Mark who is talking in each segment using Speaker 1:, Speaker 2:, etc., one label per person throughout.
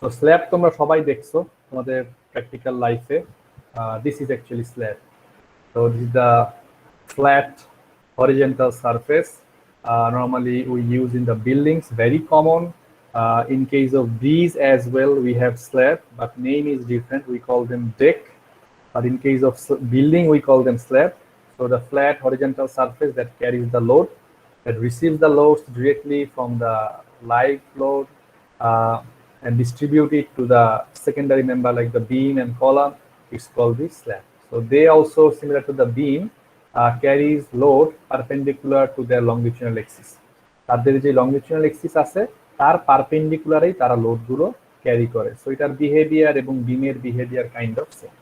Speaker 1: তো স্ল্যাব তোমরা সবাই দেখছো তোমাদের প্র্যাকটিক্যাল লাইফে। This is actually slab. So this is the flat horizontal surface. Normally we use in the buildings, very common. In case of these as well, we have slab, but name is different. We call them deck. But in case of building, we call them slab. So the flat horizontal surface that carries the load, that receives the loads directly from the live load and distribute it to the secondary member like the beam and column. It's called the slab. So they also, similar to the beam, carries load perpendicular to their longitudinal axis. তাদের যে লংজিটিউডাল axis আছে তার পারপেন্ডিকুলারেই তারা লোডগুলো carry করে। So এটার behaviour এবং বিমের behaviour kind of same.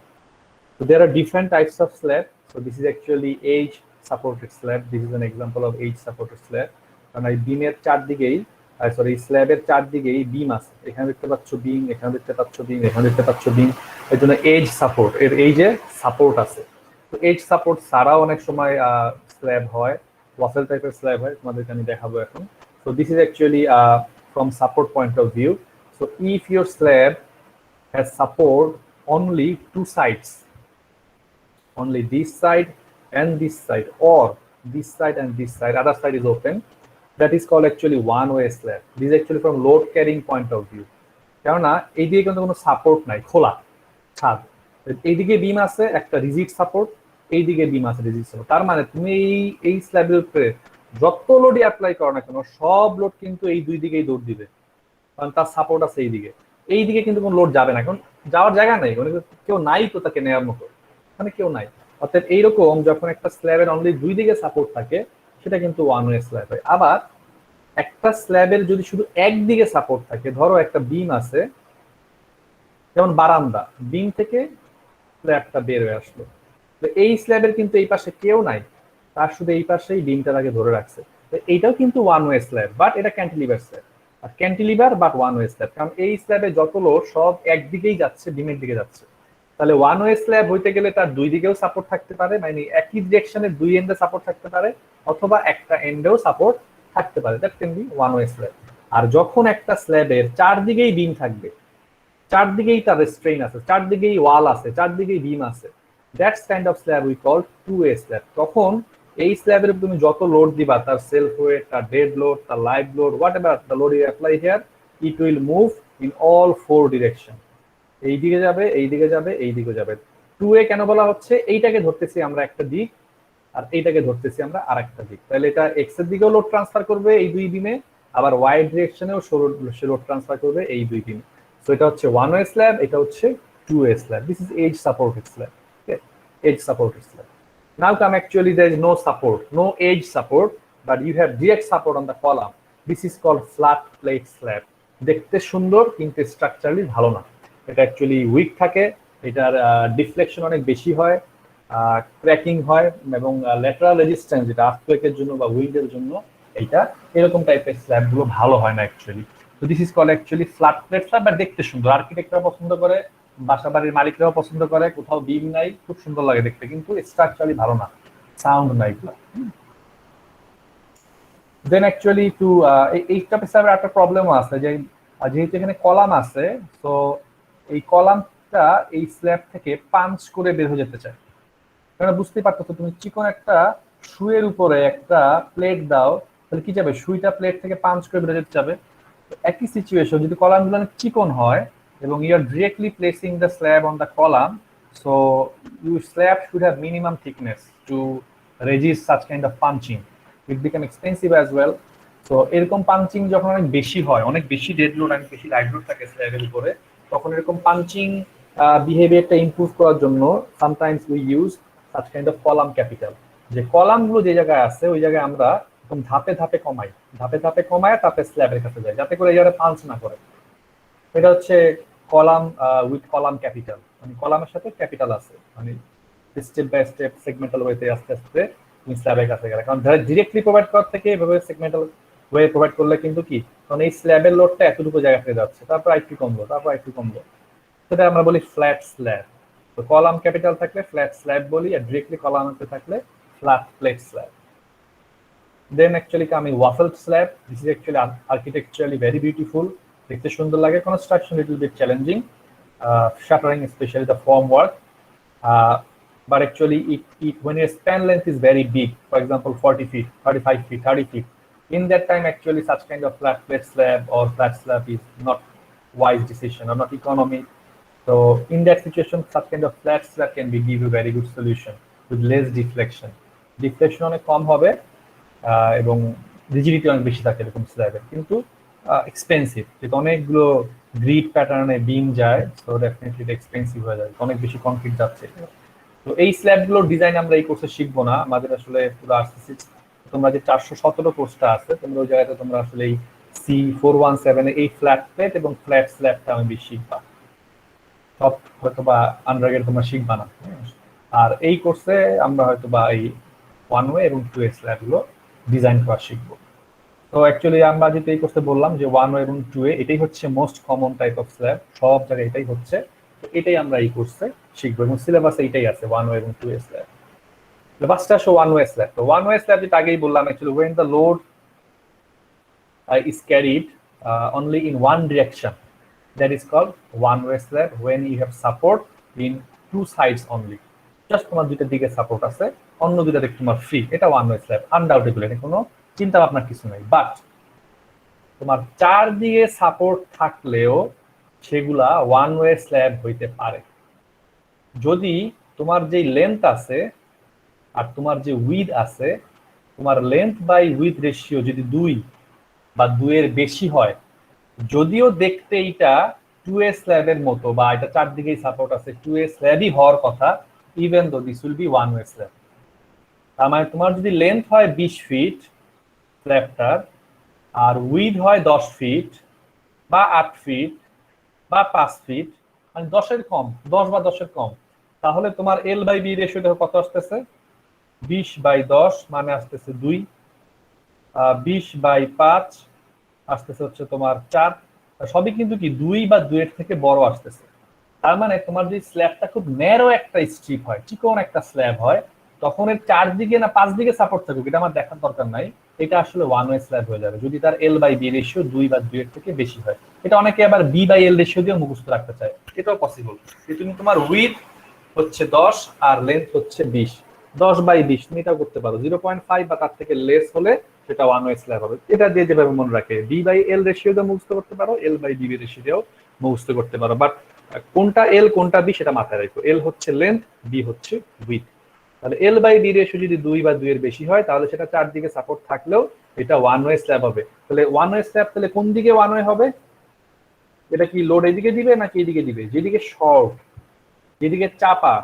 Speaker 1: So there are different types of slab. So this is actually edge supported slab. This is an example of edge supported slab. কারণ এই বিমের চারদিকেই সরি স্ল্যাবের চারদিকেই বিম আছে। এখানে দেখতে পাচ্ছ বিম, এখানে দেখতে পাচ্ছ বিম, এখানে দেখতে পাচ্ছ বিম। এর জন্য এজ সাপোর্ট, এর এই যে সাপোর্ট আছে। তো এজ সাপোর্ট ছাড়াও অনেক সময় স্ল্যাব হয়, ওয়াফেল টাইপের স্ল্যাব হয়, তোমাদেরকে আমি দেখাবো এখন। So this is actually from support point of view. So if your slab has support only two sides, only this side and this side, or this side and this side, other side is open, that is called actually one-way slab. This is actually from load carrying point of view. কেননা এইদিকে কিন্তু কোনো support নাই, খোলা ছাদ। এইদিকে বিম আছে একটা রিজিড সাপোর্ট, এইদিকে বিম আছে রিজিড সাপোর্ট। তার মানে তুমি এই স্ল্যাবের উপরে যত লোডই অ্যাপ্লাই করো না কেন, সব লোড কিন্তু এই দুই দিকেই দৌড় দিবে, কারণ তার সাপোর্ট আছে এইদিকে। এইদিকে কিন্তু কোনো লোড যাবে না, কারণ যাওয়ার জায়গা নেই, মানে কেউ নাই তো তাকে নেওয়ার মতো, মানে কেউ নাই। অর্থাৎ এইরকম যখন একটা স্ল্যাবের অনলি দুই দিকে সাপোর্ট থাকে সেটা কিন্তু ওয়ান ওয়ে স্ল্যাব হয়। আবার একটা স্ল্যাবের যদি শুধু একদিকে সাপোর্ট থাকে, ধরো একটা বিম আছে, যেমন বারান্দা, বিম থেকে স্ল্যাবটা বের হয়ে আসলো, তো এই স্ল্যাবের কিন্তু এই পাশে কেউ নাই, তার শুধু এই পাশেই বিমটার আগে ধরে রাখছে, তো এইটাও কিন্তু ওয়ান ওয়ে স্ল্যাব, বাট এটা ক্যান্টিলিভার স্ল্যাব। আর cantilever but one way slab, কারণ এই স্ল্যাবে যত লোড সব একদিকেই যাচ্ছে, বিমের দিকে যাচ্ছে। তাহলে ওয়ান ওয়ে স্ল্যাব হইতে গেলে তার দুই দিকেও সাপোর্ট থাকতে পারে, মানে একই ডিরেকশনে দুই এন্ডে সাপোর্ট থাকতে পারে, অথবা একটা এন্ডেও সাপোর্ট থাকতে পারে, that can be one way slab. আর যখন একটা স্ল্যাবের চারদিকেই বিম থাকবে, চারদিকেই তার রেস্ট্রেইন আছে, চারদিকেই ওয়াল আছে, চারদিকেই বিম আছে, that's kind of slab we call two way slab. তখন এই স্ল্যাবের তুমি যত লোড দিবা, তার সেলফ ওয়েট, তার ডেড লোড, তার live load, whatever the load you apply here, it will move in all four direction. এই দিকে যাবে, এই দিকে যাবে, এই দিকে যাবে। টু ওয়ে কেন বলা হচ্ছে? এইটাকে ধরতেছি আমরা একটা দিক, আর এইটাকে ধরতেছি আমরা আর একটা দিক। তাহলে এটা এক্স এর দিকেও লোড ট্রান্সফার করবে এই দুই বিমে, আবার ওয়াই ডিরেকশনেও সে লোড ট্রান্সফার করবে এই দুই বিমে। সো এটা হচ্ছে ওয়ান ওয়ে স্ল্যাব, এটা হচ্ছে two way slab. This is edge supported slab, okay, edge supported slab. Now come actually there is no support, no edge support, but you have direct support on the column. This is called flat plate slab. দেখতে সুন্দর কিন্তু structurally ভালো না, এটা actually week থাকে, এটার deflection অনেক বেশি হয়, ক্র্যাকিং হয়, এবং ল্যাটারাল রেজিস্ট্যান্স যেটা আর্থকুয়েকের জন্য বা উইন্ডের জন্য এটা এরকম টাইপের স্ল্যাবগুলো ভালো হয় না অ্যাকচুয়ালি। তো this is called actually flat plate slab, but দেখতে সুন্দর, আর্কিটেক্টরা পছন্দ করে, বাসা বাড়ির মালিকরাও পছন্দ করে, কোথাও বিম নাই, খুব সুন্দর লাগে দেখতে, কিন্তু স্ট্রাকচারালি ভালো না, সাউন্ড নাই। দেন অ্যাকচুয়ালি টু এই টাইপের স্ল্যাবের একটা প্রবলেমও আছে, যে যেহেতু এখানে কলাম আছে, তো এই কলামটা এই স্ল্যাব থেকে পাঞ্চ করে বের হয়ে যেতে চায়। কারণ বুঝতেই পারতো, তুমি চিকন একটা সুইয়ের উপরে একটা প্লেট দাও, তাহলে কি যাবে, সুইটা প্লেট থেকে পাঞ্চ করে বের যেতে যাবে। একই সিচুয়েশন যদি কলামগুলো অনেক চিকন হয় এবং you are directly placing the slab on the column, so you slab should have minimum thickness to resist such kind of punching. It become expensive as well. তো এরকম পাঞ্চিং যখন অনেক বেশি হয়, অনেক বেশি ডেড লোড, অনেক বেশি লাইভ লোড থাকে স্ল্যাবের উপরে, তখন এরকম পাঞ্চিং বিহেভিয়ারটা ইমপ্রুভ করার জন্য sometimes we use such kind of column capital. যে কলামগুলো যে জায়গায় আছে ওই জায়গায় আমরা ধাপে ধাপে কমাই, ধাপে ধাপে কমায় তারপরে স্ল্যাবের কাছে যায়, যাতে করে এই জায়গায় পাঞ্চ না করে। এটা হচ্ছে কলাম উইথ কলাম ক্যাপিটাল, মানে কলামের সাথে ক্যাপিটাল আছে, মানে স্টেপ বাই স্টেপ সেগমেন্টাল ওয়েতে আস্তে আস্তে তুমি স্ল্যাবের কাছে গেলে। কারণ ডিরেক্টলি প্রোভাইড করার থেকে এভাবে সেগমেন্টাল ওয়ে প্রোভাইড করলে কিন্তু কি, কারণ এই স্ল্যাবের লোডটা এতটুকু জায়গা থেকে যাচ্ছে, তারপর একটু কমলো, তারপর একটু কমলো, সেটা আমরা বলি ফ্ল্যাট স্ল্যাব। তো কলাম ক্যাপিটাল থাকলে ফ্ল্যাট স্ল্যাব বলি, আর ডিরেক্টলি কলামে থাকলে flat plate slab. Then actually coming waffle slab. This is actually architecturally very beautiful. দেখতে সুন্দর লাগে, construction little bit challenging, shattering especially the formwork, but actually it when your span length is very big, for example 40 feet, 35 feet, 30 feet, in that time actually such kind of flat plate slab or flat slab is not wise decision or not economic. So in that situation such kind of flat slab can be give you very good solution with less deflection. Deflection অনেক কম হবে এবং rigidity অনেক বেশি থাকে এরকম স্ল্যাবে, কিন্তু expensive, যেটা অনেকগুলো গ্রিড প্যাটার্নে বিম যায়, সো ডেফিনেটলি এটা এক্সপেন্সিভ হয়ে যায়, অনেক বেশি কংক্রিট যাচ্ছে। তো এই স্ল্যাবগুলোর ডিজাইন আমরা এই কোর্সে শিখবো না, আমাদের আসলে পুরো আরসিসি তোমরা যে 417 কোর্সটা আছে তোমরা ওই জায়গাতে তোমরা আসলে এই C417 এই ফ্ল্যাট প্লেট এবং ফ্ল্যাট স্ল্যাবটা আমি বেশি শিখবা, সব হয়তো বা আন্ডারগ্রেড তোমরা শিখবা না। আর এই কোর্সে আমরা হয়তো বা এই 1 ওয়ে এবং 2 ওয়ে স্ল্যাবগুলো ডিজাইন করা শিখবো। তো অ্যাকচুয়ালি আমরা যেটা এই কোর্সে বললাম যে 1 ওয়ে এবং 2 ওয়ে এটাই হচ্ছে most common type of slab, সব জায়গায় এটাই হচ্ছে, তো এটাই আমরা এই কোর্সে শিখবো এবং সিলেবাসে এটাই আছে 1 ওয়ে এবং 2 ওয়ে স্ল্যাব। ফার্স্টে আসো 1 ওয়ে স্ল্যাব। তো 1 ওয়ে স্ল্যাব যেটা আগেই বললাম, actually when the load is carried only in one direction, that is called 1 way slab. When you have support in two sides only, just তোমার দুইটা দিকে সাপোর্ট আছে, অন্য দুইটা দিকে তোমার ফ্রি, এটা 1 way slab আনডাউটেবল, এটা কোনো চিন্তা ভাবনার কিছু নাই। বাট তোমার চার দিকে সাপোর্ট থাকলেও সেগুলা 1 way slab হইতে পারে, যদি তোমার যে লেন্থ আছে আর তোমার যে উইথ আছে, তোমার লেন্থ বাই উইথ রেশিও যদি 2 বা 2 এর বেশি হয়, যদিও দেখতে এটা 2 ওয়ে স্ল্যাবের মতো বা এটা চারদিকেই সাপোর্ট আছে, 2 ওয়ে স্ল্যাবই হওয়ার কথা, even though this will be 1 way slab. তার মানে তোমার যদি লেন্থ হয় 20 ফিট স্ল্যাবটার আর উইথ হয় 10 ফিট বা 8 ফিট বা 5 ফিট, মানে 10 এর কম, 10 বা 10 এর কম, তাহলে তোমার এল বাই বি রেশিও দেখো কত আসতেছে, 20/10 মানে আসতেছে 2, 20/5 আসতেছে হচ্ছে তোমার 4, সবই কিন্তু কি 2 বা 2 এর থেকে বড় আসতেছে। তার মানে তোমার যদি স্ল্যাবটা খুব ন্যারো একটা স্ট্রিপ হয়, চিকন একটা স্ল্যাব হয়, তখন এর 4 দিকে না 5 দিকে সাপোর্ট থাকুক এটা আমার দেখার দরকার নাই, এটা আসলে 1 ওয়ে স্ল্যাব হয়ে যাবে যদি তার এল বাই বি রেশিও 2 বা 2 এর থেকে বেশি হয়। এটা অনেকে আবার বি বাই এল রেশিও দিয়ে মুখস্থ রাখতে চায়, এটাও পসিবল। তুমি তোমার উইথ হচ্ছে 10 আর লেন্থ হচ্ছে 20, 10/20 তুমি এটাও করতে পারো, 0.5 বা তার থেকে লেস হলে সেটা 1 ওয়ে স্ল্যাব হবে। এটা দিয়ে যেভাবে মনে রাখে, বি বাই এল রেশিও দিয়ে মুখস্থ করতে পারো, এল বাই বি রেশিও দিয়েও মুখস্থ করতে পারো, বাট কোনটা এল কোনটা বি সেটা মাথায় রাখো, এল হচ্ছে লেন্থ, বি হচ্ছে উইথ। তাহলে এল বাই বি রেশিও যদি 2 বা 2 এর বেশি হয় তাহলে সেটা চারদিকে সাপোর্ট থাকলেও এটা 1 ওয়ে স্ল্যাব হবে। তাহলে 1 ওয়ে স্ল্যাব তাহলে কোন দিকে 1 ওয়ে হবে, এটা কি লোড এদিকে দিবে নাকি এদিকে দিবে, যেদিকে শর্ট যেদিকে চাপা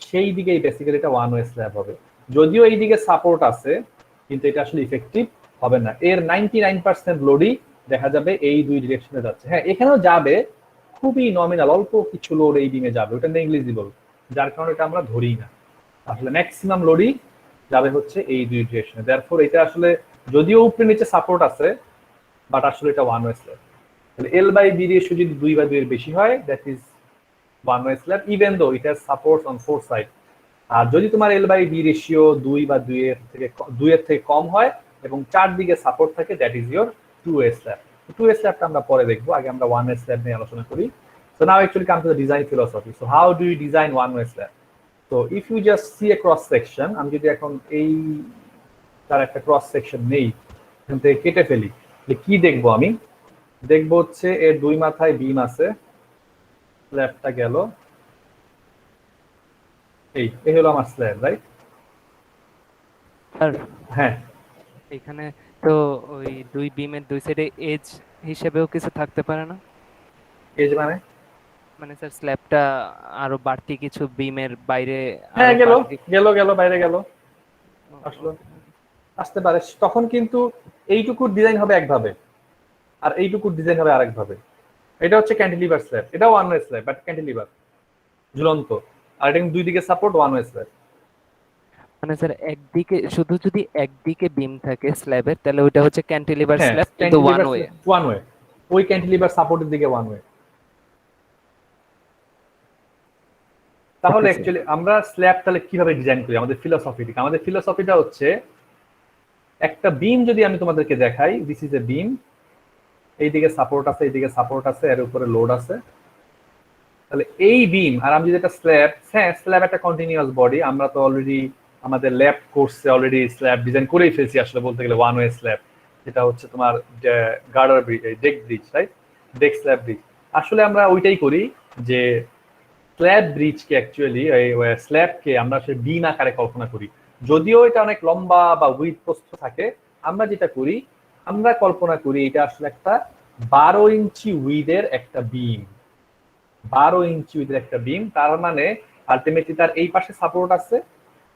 Speaker 1: সেই দিকেই বেসিক্যালি এটা 1 ওয়ে স্ল্যাব হবে। যদিও এই দিকে সাপোর্ট আছে কিন্তু এটা আসলে ইফেক্টিভ হবে না, এর 99% লোডই দেখা যাবে এই দুই ডিরেকশনে যাচ্ছে। হ্যাঁ এখানেও যাবে, খুবই নমিনাল অল্প কিছু লোড এই দিকে যাবে, ওটা নেগলিজিবল, যার কারণে এটা আমরা ধরি না, আসলে ম্যাক্সিমাম লোডই যাবে হচ্ছে এই দুই ডিরেকশনে। দেয়ারফর এটা আসলে যদিও উপরে নিচে সাপোর্ট আছে বাট আসলে এটা 1 ওয়ে স্ল্যাব। তাহলে এল বাই বি রেশিও যদি 2 বা 2 এর বেশি হয় that is 1 way slab even though it has support on 4 side. আর যদি তোমার এল বাই বি রেশিও 2 বা 2 এর থেকে কম হয় এবং চারদিকে সাপোর্ট থাকে that is your 2 way slab. 2 way স্ল্যাবটা আমরা পরে দেখবো, আগে আমরা 1 ওয়ে স্ল্যাব নিয়ে আলোচনা করি। So now actually come to the design philosophy. So how do you design 1 way slab? তো if you just see a cross section, আমি যদি এখন এই তার একটা ক্রস সেকশন নেই, এখান থেকে কেটে ফেলি, কি দেখবো আমি? দেখবো হচ্ছে এর দুই মাথায় বিম আছে, স্ল্যাবটা গেল, এই হলো আমার স্ল্যাব, রাইট? হ্যাঁ
Speaker 2: এখানে তো ওই দুই বিমের দুই সাইডে এজ হিসেবেও কিছু থাকতে পারে না?
Speaker 1: এজ মানে?
Speaker 2: মানে স্যার স্ল্যাবটা আরো বাড়তি কিছু বিমের বাইরে
Speaker 1: হ্যাঁ
Speaker 2: আরো
Speaker 1: গেল
Speaker 2: বাড়তি
Speaker 1: গেল গেল বাইরে গেল, আসলো আসতে পারে, তখন কিন্তু এইটুকুর ডিজাইন হবে একভাবে আর এইটুকুর ডিজাইন হবে আরেকভাবে। এটা হচ্ছে ক্যান্টিলিভার স্ল্যাব, এটাও 1 ওয়ে স্ল্যাব বাট ক্যান্টিলিভার ঝুলন্ত, আর এটা দুই দিকে সাপোর্ট 1 ওয়ে স্ল্যাব।
Speaker 2: মানে স্যার একদিকে শুধু যদি একদিকে বিম থাকে স্ল্যাবের তাহলে ওইটা হচ্ছে ক্যান্টিলিভার
Speaker 1: হ্যাঁ
Speaker 2: স্ল্যাব কিন্তু ওয়ান
Speaker 1: ক্যান্টিলিভার
Speaker 2: ওয়ে।
Speaker 1: 1 ওয়ে, ওই ক্যান্টিলিভার সাপোর্টের দিকে 1 ওয়ে। তাহলে অ্যাকচুয়ালি আমরা স্ল্যাব তাহলে কিভাবে ডিজাইন করি, আমাদের ফিলোসফিটা হচ্ছে একটা বিম যদি আমি তোমাদেরকে দেখাই, দিস ইজ এ বিম, এইদিকে সাপোর্ট আছে, এইদিকে সাপোর্ট আছে, এর উপরে লোড আছে। তাহলে এই বিম, আর আমি যদি একটা স্ল্যাব, হ্যাঁ স্ল্যাব একটা কন্টিনিউয়াস বডি, আমরা তো অলরেডি আমাদের ল্যাব কোর্সে অলরেডি স্ল্যাব ডিজাইন করেই ফেলছি আসলে বলতে গেলে, ওয়ান ওয়ে স্ল্যাব, যেটা হচ্ছে তোমার girder bridge, deck bridge, right, deck slab bridge. আসলে আমরা ওইটাই করি যে স্ল্যাব ব্রিজকে অ্যাকচুয়ালি স্ল্যাবকে আমরা সে বিম আকারে কল্পনা করি, যদিও এটা অনেক লম্বা বা উইথ প্রস্থ থাকে। আমরা যেটা করি, আমরা কল্পনা করি এটা আসলে একটা 12 ইঞ্চি উইথের একটা বিম, 12 ইঞ্চি উইথের একটা বিম। তার মানে আলটিমেটলি তার এই পাশে সাপোর্ট আছে,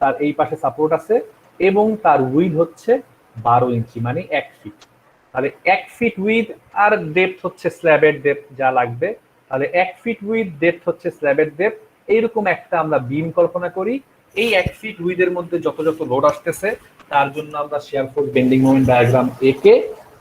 Speaker 1: তার এই পাশে সাপোর্ট আছে, এবং তার উইথ হচ্ছে 12 ইঞ্চি, মানে 1 ফিট। তাহলে 1 ফিট উইথ আর ডেপথ হচ্ছে স্ল্যাবের ডেপথ যা লাগবে, তাহলে 1 ফিট উইথ ডেপথ হচ্ছে স্ল্যাবের ডেপথ। এইরকম একটা আমরা বিম কল্পনা করি। এই 1 ফিট উইথের মধ্যে যত যত লোড আসতেছে তার জন্য আমরা share force bending moment diagram এঁকে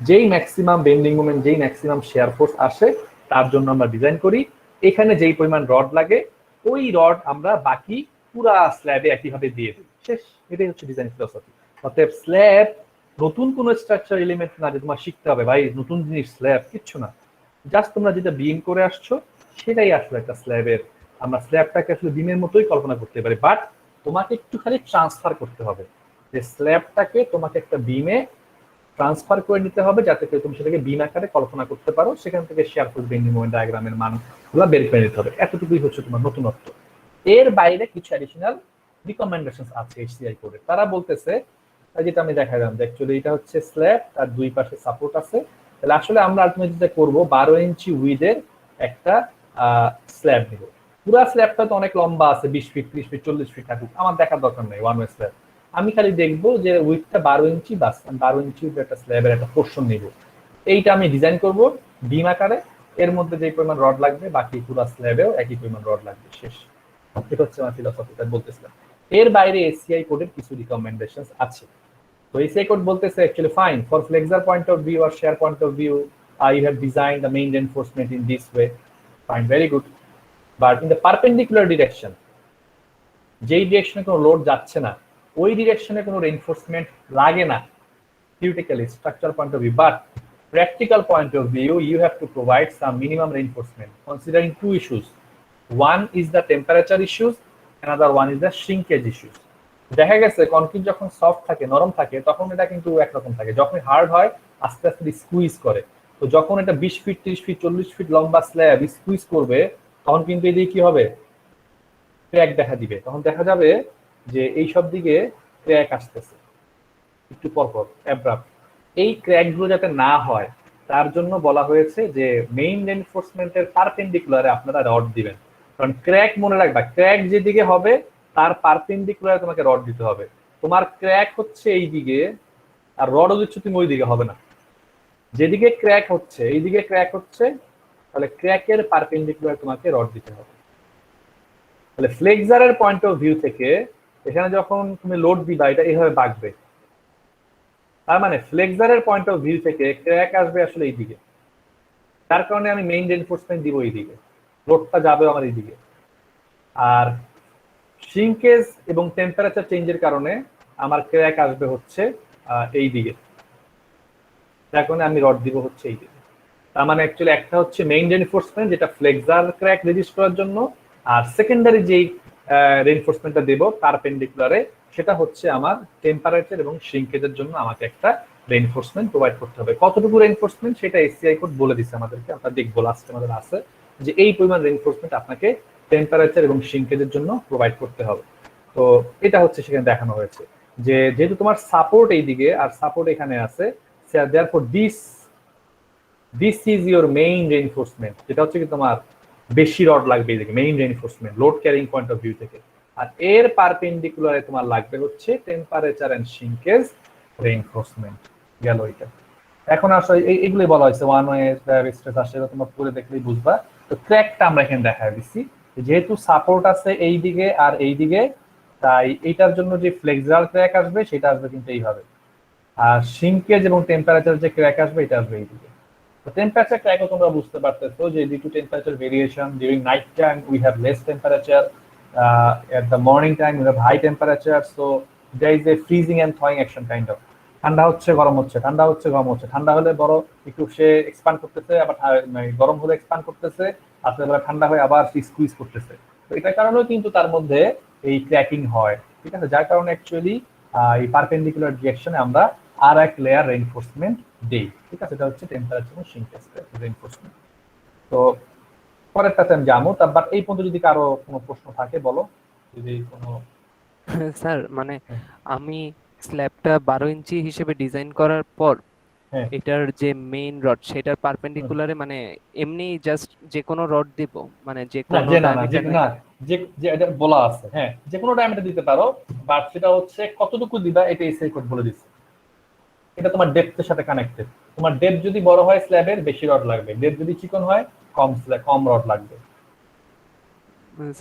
Speaker 1: যেই ম্যাক্সিমাম বেন্ডিং মোমেন্ট, যেই ম্যাক্সিমাম শেয়ার ফোর্স আসে তার জন্য আমরা ডিজাইন করি। এখানে যেই পরিমাণ রড লাগে ওই রড আমরা বাকি পুরা স্ল্যাবে একইভাবে দিয়ে দিই, শেষ। এটাই হচ্ছে ডিজাইন ফিলোসফি। অতএব স্ল্যাব নতুন কোনো স্ট্রাকচার এলিমেন্ট না যে তোমার শিখতে হবে ভাই নতুন জিনিস, স্ল্যাব কিচ্ছু না, জাস্ট তোমরা যেটা বিম করে আসছো সেটাই আসলে একটা স্ল্যাবের। আমরা স্ল্যাবটাকে আসলে বিমের মতোই কল্পনা করতে পারি, বাট তোমাকে একটু খালি ট্রান্সফার করতে হবে, যে স্ল্যাবটাকে তোমাকে একটা বিমে ট্রান্সফার করে নিতে হবে যাতে করে তুমি সেটাকে বিম আকারে কল্পনা করতে পারো। সেখান থেকে শেয়ার ফোর্স বেন্ডিং মোমেন্ট ডায়াগ্রামের মানগুলো বের করে নিতে হবে। এতটুকুই হচ্ছে তোমার নতুনত্ব। এর বাইরে কিছু অ্যাডিশনাল রিকমেন্ডেশনস আছে এইচসিআই কোডে। তারা বলতেছে, যেটা আমি দেখালাম, যে অ্যাকচুয়ালি এটা হচ্ছে স্ল্যাব, তার দুই পাশে সাপোর্ট আছে। তাহলে আসলে আমরা আলটিমেটলি যেটা করবো 12 ইঞ্চি উইথের একটা স্ল্যাব নিব। পুরা স্ল্যাবটা তো অনেক লম্বা আছে, 20 ফিট 30 ফিট 40 ফিট থাকুক, আমার দেখার দরকার নেই ওয়ান ওয়ে স্ল্যাব। আমি খালি দেখবো যে উইথটা 12 ইঞ্চি, বাস 12 ইঞ্চি একটা স্ল্যাবের একটা পোর্শন নিব। এইটা আমি ডিজাইন করব বিম আকারে, এর মধ্যে যে পরিমাণ রড লাগবে বাকি পুরো স্ল্যাবেও একই পরিমাণ রড লাগবে, শেষ। এটা হচ্ছে আমার ফিলোসফিটা বলতেছিলাম। এর বাইরে এসিআই কোডের কিছু রিকমেন্ডেশনস আছে। তো এসিআই কোড বলতেছে actually fine for flexure point of view আর shear point of view you have designed the main reinforcement in this way, fine, very good, but in the perpendicular direction, যেই ডিরেকশনে কোনো load যাচ্ছে না ওই ডিরেকশনে কোনো reinforcement লাগে না theoretically structural point of view, but practical point of view you have to provide some minimum reinforcement considering two issues. One is the temperature issues, another one is the shrinkage issues. দেখা গেছে concrete যখন soft থাকে, নরম থাকে, তখন এটা কিন্তু একরকম থাকে, যখন হার্ড হয় আস্তে আস্তে স্কুইজ করে। তো যখন এটা 20 ফিট 30 ফিট 40 ফিট লম্বা স্ল্যাব স্কুইজ করবে তখন কিন্তু এদিকে কি হবে, ক্র্যাক দেখা দিবে। তখন দেখা যাবে যে এই সব দিকে ক্র্যাক আসতেছে একটু পরপর অ্যাব্রাপ্ট। এই ক্র্যাকগুলো যাতে না হয় তার জন্য বলা হয়েছে যে মেইন রেইনফোর্সমেন্টের পারপেন্ডিকুলারে আপনারা রড দিবেন। কারণ ক্র্যাক মনে রাখবা, ক্র্যাক যেদিকে হবে তার পারপেন্ডিকুলারে তোমাকে রড দিতে হবে। তোমার ক্র্যাক হচ্ছে এই দিকে আর রডও দিচ্ছ তুমি ওই দিকে, হবে না। যেদিকে ক্র্যাক হচ্ছে এইদিকে ক্র্যাক হচ্ছে, তাহলে ক্র্যাকের পারপেন্ডিকুলার তোমাকে রড দিতে হবে। তাহলে ফ্লেক্সারের পয়েন্ট অফ ভিউ থেকে এখানে যখন তুমি লোড দিবা এটা এইভাবে বাঁকবে, তার মানে ফ্লেক্সারের পয়েন্ট অফ ভিউ থেকে ক্র্যাক আসবে আসলে এইদিকে, তার কারণে আমি মেইন রেইনফোর্সমেন্ট দিব এইদিকে, লোডটা যাবে আমার এইদিকে। আর শ্রিঙ্কেজ এবং টেম্পারেচার চেঞ্জের কারণে আমার ক্র্যাক আসবে হচ্ছে এই দিকে, তার কারণে আমি রড দিব হচ্ছে এই দিকে। তার মানে অ্যাকচুয়ালি একটা হচ্ছে মেইন রেইনফোর্সমেন্ট যেটা ফ্লেক্সার ক্র্যাক রেজিস্ট করার জন্য, আর সেকেন্ডারি যেই রেইনফোর্সমেন্টটা দেব পারপেন্ডিকুলারে সেটা হচ্ছে আমার টেম্পারেচার এবং শ্রিঙ্কেজের জন্য আমাকে একটা রেইনফোর্সমেন্ট প্রোভাইড করতে হবে। কতটুকু রেইনফোর্সমেন্ট সেটা এসিআই কোড বলে দিচ্ছে আমাদেরকে, আমরা দেখবো লাস্টে আমাদের আছে যে এই পরিমাণ রেইনফোর্সমেন্ট আপনাকে টেম্পারেচার এবং শ্রিঙ্কেজের জন্য প্রোভাইড করতে হবে। তো এটা হচ্ছে সেখানে দেখানো হয়েছে যে যেহেতু তোমার সাপোর্ট এইদিকে আর সাপোর্ট এখানে আছে, therefore this is your main reinforcement, যেটা হচ্ছে কি তোমার বেশি রড লাগবে এইদিকে main reinforcement load carrying point of view থেকে। আর এর পারপেন্ডিকুলারে তোমার লাগবে হচ্ছে টেম্পারেচার এন্ড শ্রিঙ্কেজ রেইনফোর্সমেন্ট। গেল এটা। এখন আসলে এইগুলোই বলা হয়েছে ওয়ান ওয়ে স্ট্রেস আসে, তোমরা পড়ে দেখলেই বুঝবা। তো ক্র্যাকটা আমরা এখানে দেখা দিচ্ছি, যেহেতু সাপোর্ট আছে এই দিকে আর এই দিকে, তাই এইটার জন্য যে ফ্লেক্সারাল ক্র্যাক আসবে সেটা আসবে কিন্তু এইভাবে, আর শ্রিঙ্কেজ এবং টেম্পারেচার যে ক্র্যাক আসবে এটা আসবে এইদিকে। তো টেম্পারেচার ক্র্যাকও তোমরা বুঝতে পারতেছো যে due to temperature variation during night time we have less temperature, at the morning time we have high temperature, so there is a freezing and thawing action kind of. ঠান্ডা হচ্ছে গরম হচ্ছে, ঠান্ডা হচ্ছে গরম হচ্ছে, ঠান্ডা হলে বড় একটু সে এক্সপান্ড করতেছে, আবার মানে গরম হলে এক্সপান্ড করতেছে, রাতের বেলা ঠান্ডা হয়ে আবার স্কুইজ করতেছে। তো এটার কারণেও কিন্তু তার মধ্যে এই ক্র্যাকিং হয়, ঠিক আছে, যার কারণে অ্যাকচুয়ালি এই পারপেন্ডিকুলার ডিরেকশনে আমরা আর এক লেয়ার রেইনফোর্সমেন্ট দেই, ঠিক আছে, এটা হচ্ছে টেম্পারেচার সিঙ্কেজ রেইনফোর্সমেন্ট। তো পরেরটাতে আমি যাবো, বাট এই পর্যন্ত যদি কারো কোনো প্রশ্ন থাকে বলো, যদি কোনো।
Speaker 2: স্যার মানে
Speaker 1: হ্যাঁ,
Speaker 2: আমি স্ল্যাবটা 12 ইঞ্চি হিসেবে ডিজাইন করার পর
Speaker 1: হ্যাঁ,
Speaker 2: এটার যে মেইন রড সেটার
Speaker 1: হুম।
Speaker 2: পারপেন্ডিকুলারে মানে এমনি জাস্ট যে কোনো রড দিব, মানে যে
Speaker 1: না
Speaker 2: কোনো
Speaker 1: যে না না যে
Speaker 2: ডায়ামিটার
Speaker 1: না
Speaker 2: নাকি?
Speaker 1: যে যে এটা বলা আছে, হ্যাঁ, যে কোনো ডায়ামিটার দিতে পারো, বাট সেটা হচ্ছে কতটুকু দিবা এটা এসআই কোড বলে দিচ্ছে। এটা তোমার ডেপথের সাথে কানেক্টেড। তোমার ডেপথ যদি বড় হয় স্ল্যাবের বেশি রড লাগবে, ডেপথ যদি চিকন হয় কম রড লাগবে।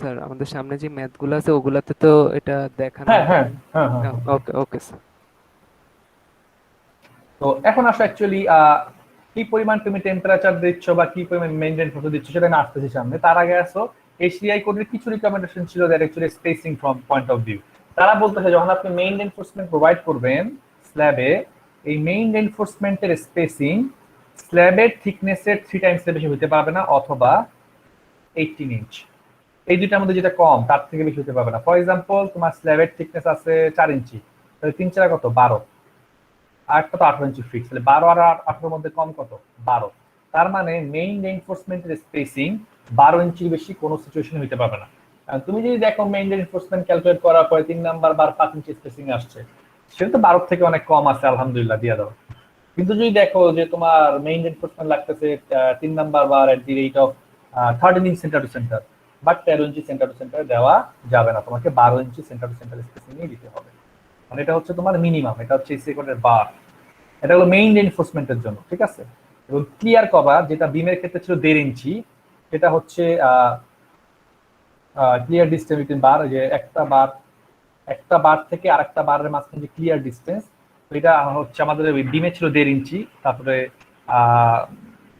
Speaker 2: স্যার আমাদের সামনে যে ম্যাথ গুলো আছে ওগুলাতে তো এটা দেখানো
Speaker 1: হ্যাঁ, হ্যাঁ, হ্যাঁ, হ্যাঁ, হ্যাঁ।
Speaker 2: ওকে ওকে স্যার।
Speaker 1: তো এখন আসো অ্যাকচুয়ালি কি পরিমাণ তুমি টেম্পারেচার দিচ্ছ বা কি পরিমাণ মেইনটেইন করতে দিচ্ছ সেটা আমি আসতেছি সামনে। তার আগে আসো এসিআই কোডের কিছু রিকমেন্ডেশন ছিল that actually spacing from point of view. তারা বলতেছে যখন আপনি মেইন রেইনফোর্সমেন্ট প্রোভাইড করবেন স্ল্যাবে, এই মেইন রেইনফোর্সমেন্টের স্পেসিং স্ল্যাবের থিকনেসের 3 টাইমস বেশি হতে পারবে না, অথবা 18 ইঞ্চ। এই দুইটার মধ্যে যেটা কম তার থেকে বেশি হতে পারবে না। ফর এক্সাম্পল তোমার স্ল্যাবের থিকনেস আছে 4 ইঞ্চি, তাহলে 3 4 কত 12, আর একটা তো 18 ইঞ্চি ফিক্স, তাহলে 12 আর 18 মধ্যে কম কত 12। তার মানে মেইন রেইনফোর্সমেন্টের স্পেসিং 12 ইঞ্চির বেশি কোনো সিচুয়েশন হইতে পারবে না। কারণ তুমি যদি দেখো মেইন রেইনফোর্সমেন্ট ক্যালকুলেট করার পরে 3 নাম্বার বার 5 ইঞ্চি স্পেসিং আসছে, সেটা তো 12 থেকে অনেক কম আছে, আলহামদুলিল্লাহ দিয়ে দাও। কিন্তু যদি দেখো যে তোমার মেইন রেইনফোর্সমেন্ট লাগতেছে 3 number bar at the rate of 13 inch centre to centre, but 13 ইঞ্চি সেন্টার টু সেন্টার দেওয়া যাবে না, তোমাকে 12 ইঞ্চি সেন্টার টু সেন্টার স্পেসিং দিতে হবে। মানে এটা হচ্ছে তোমার মিনিমাম, এটা হচ্ছে সেকেন্ডের বার। এটা হলো মেইন রেইনফোর্সমেন্টের জন্য, ঠিক আছে। এবং ক্লিয়ার কভার যেটা বিমের ক্ষেত্রে ছিল 1.5 ইঞ্চি, সেটা হচ্ছে ক্লিয়ার ডিস্টেন্স বিটুইন বার, যে একটা বার থেকে আরেকটা বারের মাঝখানে যে ক্লিয়ার ডিস্টেন্স, এটা হচ্ছে আমাদের বিমে ছিল 1.5 ইঞ্চি, তারপরে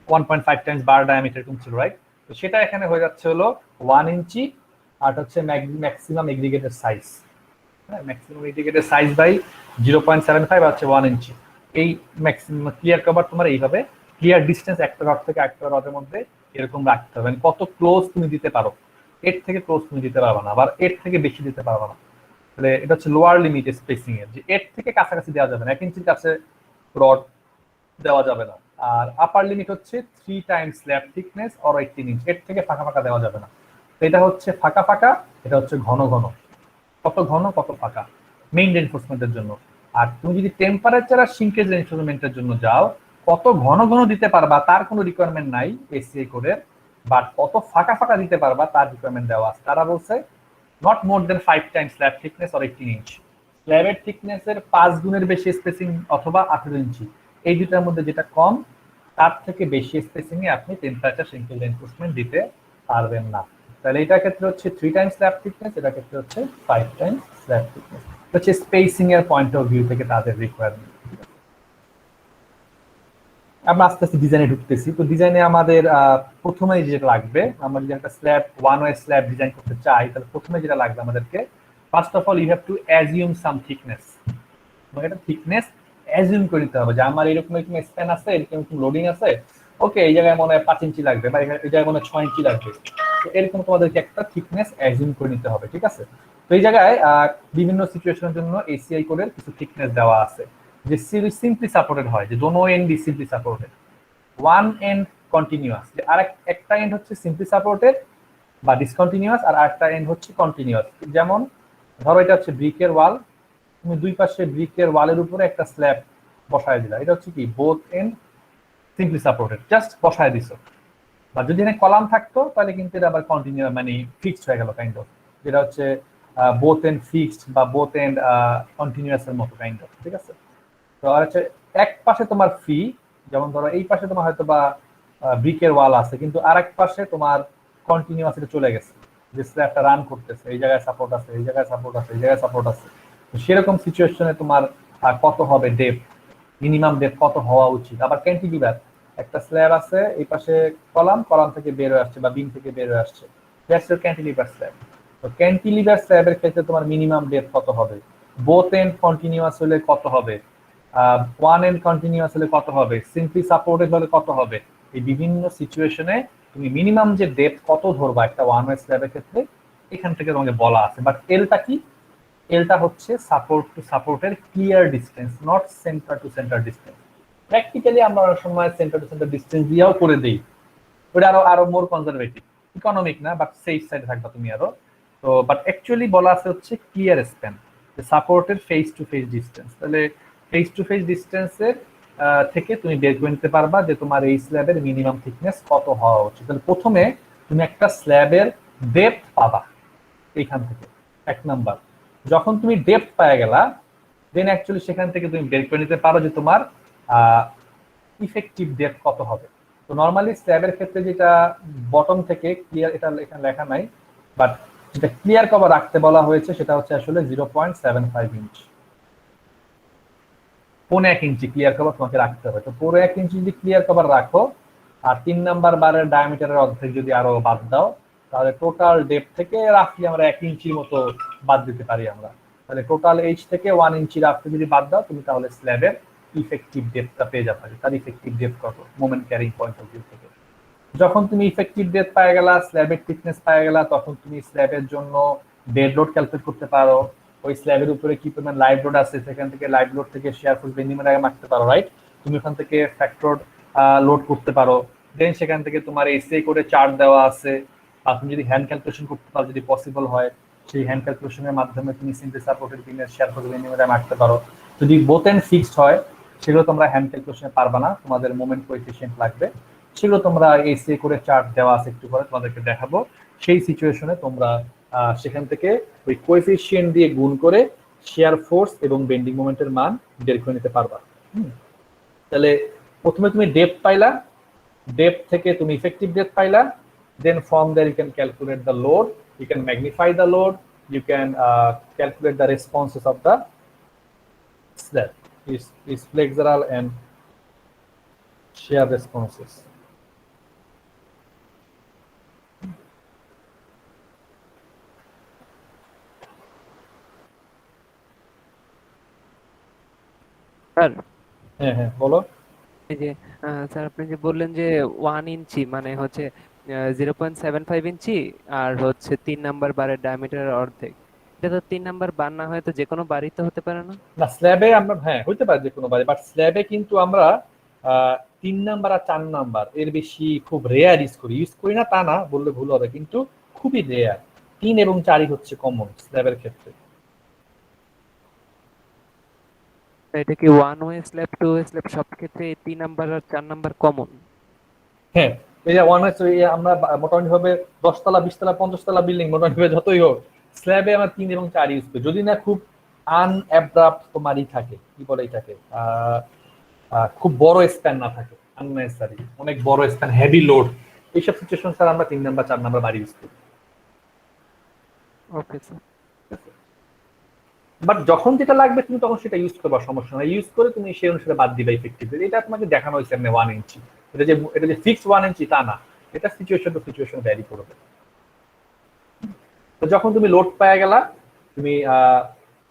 Speaker 1: 1.5 টাইমস বার ডায়ামিটার এরকম ছিল, রাইট। তো সেটা এখানে হয়ে যাচ্ছে হলো 1 ইঞ্চি, আর হচ্ছে ম্যাক্সিমাম এগ্রিগেটেড সাইজ, হ্যাঁ, ম্যাক্সিমাম এগ্রিগেটেড সাইজ বাই 0.75 আছে 1 ইঞ্চি। এই ম্যাক্সিমাম ক্লিয়ার কভার তোমার এইভাবে ক্লিয়ার ডিস্টেন্স একটা রড থেকে একটা রডের মধ্যে এরকম রাখতে হবে, মানে কত ক্লোজ তুমি দিতে পারো, এর থেকে ক্লোজ তুমি দিতে পারবে না, আবার এর থেকে বেশি দিতে পারবে না। তাহলে এটা হচ্ছে লোয়ার লিমিট স্পেসিং এর, যে এর থেকে কাছাকাছি দেওয়া যাবে না, 1 ইঞ্চির কাছে রড দেওয়া যাবে না। আর আপার লিমিট হচ্ছে 3 Times slab thickness or 18 inch, এর থেকে ফাঁকা ফাঁকা দেওয়া যাবে না। তো এটা হচ্ছে ফাঁকা ফাঁকা, এটা হচ্ছে ঘন ঘন, কত ঘন কত ফাঁকা মেইন রেইনফোর্সমেন্টের জন্য। আর তুমি যদি টেম্পারেচার আর সিঙ্কেজ রেইনফোর্সমেন্টের জন্য যাও, কত ঘন ঘন দিতে পারবা তার কোনো রিকোয়ারমেন্ট নাই এসিআই কোডের, বাট কত ফাঁকা ফাঁকা দিতে পারবা তার রিকোয়ারমেন্ট দেওয়া আছে। তারা বলছে not more than 5 times slab thickness or 18 inch, স্ল্যাবের থিকনেসের 5 গুণের বেশি স্পেসিং অথবা 18 ইঞ্চি, এই দুটার মধ্যে যেটা কম তার থেকে বেশি স্পেসিং এ আপনি টেম্পারেচার সিঙ্কেজ রেইনফোর্সমেন্ট দিতে পারবেন না। তাহলে এটার ক্ষেত্রে হচ্ছে 3 টাইমস স্ল্যাব থিকনেস, এটার ক্ষেত্রে হচ্ছে 5 টাইমস স্ল্যাব থিকনেস, হচ্ছে স্পেসিং এর পয়েন্ট অফ ভিউ থেকে তাদের রিকোয়ারমেন্ট। আমরা আস্তে আস্তে ডিজাইনে ঢুকতেছি। তো ডিজাইনে আমাদের প্রথমে যেটা লাগবে, আমরা যদি একটা slab one way slab design করতে চাই, তাহলে প্রথমে যেটা লাগবে আমাদেরকে, first of all you have to assume some thickness. এটা থিকনেস অ্যাজিউম করে নিতে হবে যে আমার এরকম এরকম স্প্যান আছে, এরকম লোডিং আছে, ওকে এই জায়গায় মনে হয় 5 ইঞ্চি লাগবে, বা এই জায়গায় মনে হয় 6 ইঞ্চি লাগবে। তো এরকম তোমাদেরকে একটা থিকনেস অ্যাজিউম করে নিতে হবে, ঠিক আছে। তো এই জায়গায় বিভিন্ন সিচুয়েশনের জন্য এসিআই কোডের কিছু থিকনেস দেওয়া আছে, যে সিম্পলি সাপোর্টেড হয়, যে দোনো end simply supported, one end continuous, যে একটা এন্ড হচ্ছে সিম্পলি সাপোর্টেড বা ডিসকন্টিনিউয়াস, আর আরেকটা এন্ড হচ্ছে কন্টিনিউয়াস। যেমন ধরো এটা হচ্ছে ব্রিকের ওয়াল, তুমি দুই পাশে ব্রিকের ওয়ালের উপরে একটা স্ল্যাব বসায় দিলা, এটা হচ্ছে কি both end simply supported, just বসায় দিছো। বা যদি এখানে কলাম থাকতো তাহলে কিন্তু এটা আবার কন্টিনিউ মানে ফিক্সড হয়ে গেল কাইন্ড অফ, যেটা হচ্ছে বোথ এন্ড ফিক্সড বা বোথ এন্ড কন্টিনিউয়াস এর মতো কাইন্ড অফ, ঠিক আছে। তো আর হচ্ছে এক পাশে তোমার ফ্রি, যেমন ধরো এই পাশে তোমার হয়তো বা ব্রিকের ওয়াল আছে, কিন্তু আর এক পাশে তোমার কন্টিনিউয়াস এটা চলে গেছে, যে স্ল্যাবটা রান করতেছে, এই জায়গায় সাপোর্ট আছে, এই জায়গায় সাপোর্ট আছে, এই জায়গায় সাপোর্ট আছে। তো সেরকম সিচুয়েশনে তোমার কত হবে ডেপথ, মিনিমাম ডেপথ কত হওয়া উচিত। আবার ক্যান্টিলিভার, একটা স্ল্যাব আছে, এই পাশে কলাম, কলাম থেকে বের হয়ে আসছে বা বিম থেকে বের হয়ে আসছে, দ্যাটস ইওর ক্যান্টিলিভার স্ল্যাব। তো ক্যান্টিলিভার স্ল্যাবের ক্ষেত্রে তোমার মিনিমাম ডেপথ কত হবে, বোথ এন্ড কন্টিনিউয়াস হলে কত হবে, ওয়ান এন্ড কন্টিনিউয়াস হলে কত হবে, সিম্পলি সাপোর্টেড হলে কত হবে, এই বিভিন্ন সিচুয়েশনে তুমি মিনিমাম যে ডেপথ কত ধরবা একটা ওয়ান ওয়ে স্ল্যাবের ক্ষেত্রে এখান থেকে তোমাকে বলা আছে। বাট এলটা কি, এলটা হচ্ছে সাপোর্ট টু সাপোর্টের clear distance, not centre to centre distance. Practically আমরা অনেক সময় সেন্টার টু সেন্টার ডিস্টেন্স দিয়েও করে দিই, ওটা আরো আরো মোর কনজারভেটিভ, ইকোনমিক না বাট সেফ সাইডে থাকবা তুমি আরো। তো বাট অ্যাকচুয়ালি বলা আছে হচ্ছে ক্লিয়ার স্প্যান, সাপোর্টের ফেস টু ফেস ডিস্টেন্স। তাহলে ফেস টু ফেস ডিস্টেন্সের থেকে তুমি বের করে নিতে পারবা যে তোমার এই স্ল্যাবের মিনিমাম থিকনেস কত হওয়া উচিত। তাহলে প্রথমে তুমি একটা স্ল্যাবের ডেপথ পাবা এইখান থেকে, এক নাম্বার। যখন তুমি ডেপথ পাওয়া গেলা দেন অ্যাকচুয়ালি সেখান থেকে তুমি বের করে নিতে পারো যে তোমার ইফেক্টিভ ডেপথ কত হবে। তো নর্মালি স্ল্যাবের ক্ষেত্রে যেটা বটম থেকে ক্লিয়ার, এটা এখানে লেখা নাই বাট যেটা ক্লিয়ার কভার রাখতে বলা হয়েছে সেটা হচ্ছে আসলে 0.75 ইঞ্চ, 1.5 ইঞ্চি ক্লিয়ার কভার তোমাকে রাখতে হবে। তো 1.5 ইঞ্চি যদি ক্লিয়ার কভার রাখো আর 3 নাম্বার বারের ডায়ামিটারের অর্ধেক যদি আরো বাদ দাও তাহলে টোটাল ডেপথ থেকে রাফলি আমরা 1 ইঞ্চির মতো বাদ দিতে পারি আমরা। তাহলে টোটাল এইচ থেকে 1 ইঞ্চি রাফলি যদি বাদ দাও তুমি তাহলে স্ল্যাবের ইফেক্টিভ ডেপথটা পেয়ে যাবে। তার ইফেক্টিভ ডেপথ কত moment carrying point of view থেকে। যখন তুমি ইফেক্টিভ ডেপথ পাওয়া গেলা, স্ল্যাবের থিকনেস পাওয়া গেলা, তখন তুমি স্ল্যাবের জন্য ডেড লোড ক্যালকুলেট করতে পারো। ওই স্ল্যাবের উপরে কি পরিমাণ লাইভ লোড আছে সেখান থেকে লাইভ লোড থেকে শেয়ার ফোর্স বেন্ডিং মোমেন্ট মারতে পারো, রাইট? তুমি ওখান থেকে ফ্যাক্টর লোড করতে পারো। দেন সেখান থেকে তোমার এসএ করে চার্ট দেওয়া আছে, আর তুমি যদি হ্যান্ড ক্যালকুলেশন করতে পারো যদি পসিবল হয় সেই হ্যান্ড ক্যালকুলেশনের মাধ্যমে তুমি সিম্পলি সাপোর্টেড বিমের শেয়ার ফোর্স বেন্ডিং মোমেন্ট মারতে পারো। যদি বোথ এন্ড ফিক্সড হয় সেগুলো তোমরা হ্যান্ড ক্যালকুলেশনে পারবা না, তোমাদের মোমেন্ট কোএফিসিয়েন্ট লাগবে, সেগুলো তোমরা এসে করে চার্ট দেওয়া আছে একটু পরে তোমাদেরকে দেখাবো। সেই সিচুয়েশনে তোমরা সেখান থেকে ওই কোএফিসিয়েন্ট দিয়ে গুণ করে শেয়ার ফোর্স এবং বেন্ডিং মোমেন্টের মান বের করে নিতে পারবা। তাহলে প্রথমে তুমি ডেপথ পাইলা, ডেপথ থেকে তুমি ইফেক্টিভ ডেপথ পাইলা, then from there you can calculate the load, you can magnify the load, you can calculate the responses of the slab, is flexural and shear responses.
Speaker 2: Sir
Speaker 1: হ্যাঁ হ্যাঁ বলো।
Speaker 2: এই যে sir আপনি যে বললেন যে 1 ইঞ্চি মানে হচ্ছে 0.75 ইঞ্চি আর হচ্ছে 3 নাম্বার বারের ডায়ামিটারের অর্ধেক, এটা তো 3 নাম্বার বার না হয় তো যে কোনো বারই তো হতে পারে না?
Speaker 1: না স্ল্যাবে আমরা হ্যাঁ হইতে পারে যে কোনো বারে, বাট স্ল্যাবে কিন্তু আমরা 3 নাম্বার আর 4 নাম্বার এর বেশি খুব রেয়ার ইউজ করি না তা না বললে ভুল হবে, কিন্তু খুবই রেয়ার। 3 এবং 4ই হচ্ছে কমন স্ল্যাবের ক্ষেত্রে।
Speaker 2: এটা কি one way slab, two way slab সব ক্ষেত্রে 3 নাম্বার আর 4 নাম্বার কমন?
Speaker 1: হ্যাঁ এই যে ওয়ান আমরা মোটামুটি ভাবে 10 তলা 20 তলা 50 তলা বিল্ডিং মোটামুটি ভাবে যতই হোক স্ল্যাবে আমরা 3 এবং 4 ইউজ করি, যদি না খুব আনঅ্যাব্রাপ্ট তোমারই থাকে, কি বলে এটাকে, খুব বড় স্প্যান না থাকে, আননেসেসারি অনেক বড় স্প্যান হেভি লোড, এইসব সিচুয়েশন স্যার আমরা 3 নাম্বার 4 নাম্বার বাড়ি ইউজ করি।
Speaker 2: Okay sir.
Speaker 1: বাট যখন যেটা লাগবে তুমি তখন সেটা ইউজ করবা, সমস্যা নাই, ইউজ করে তুমি সেই অনুসারে বাদ দিবা ইফেক্টিভ। এটা তোমাকে দেখানো হয়েছে এমনি 1 ইঞ্চি, এটা যে ফিক্সড 1 ইঞ্চি তা না, এটা সিচুয়েশন টু সিচুয়েশন ভ্যারি করবে। তো যখন তুমি লোড পাওয়া গেলা তুমি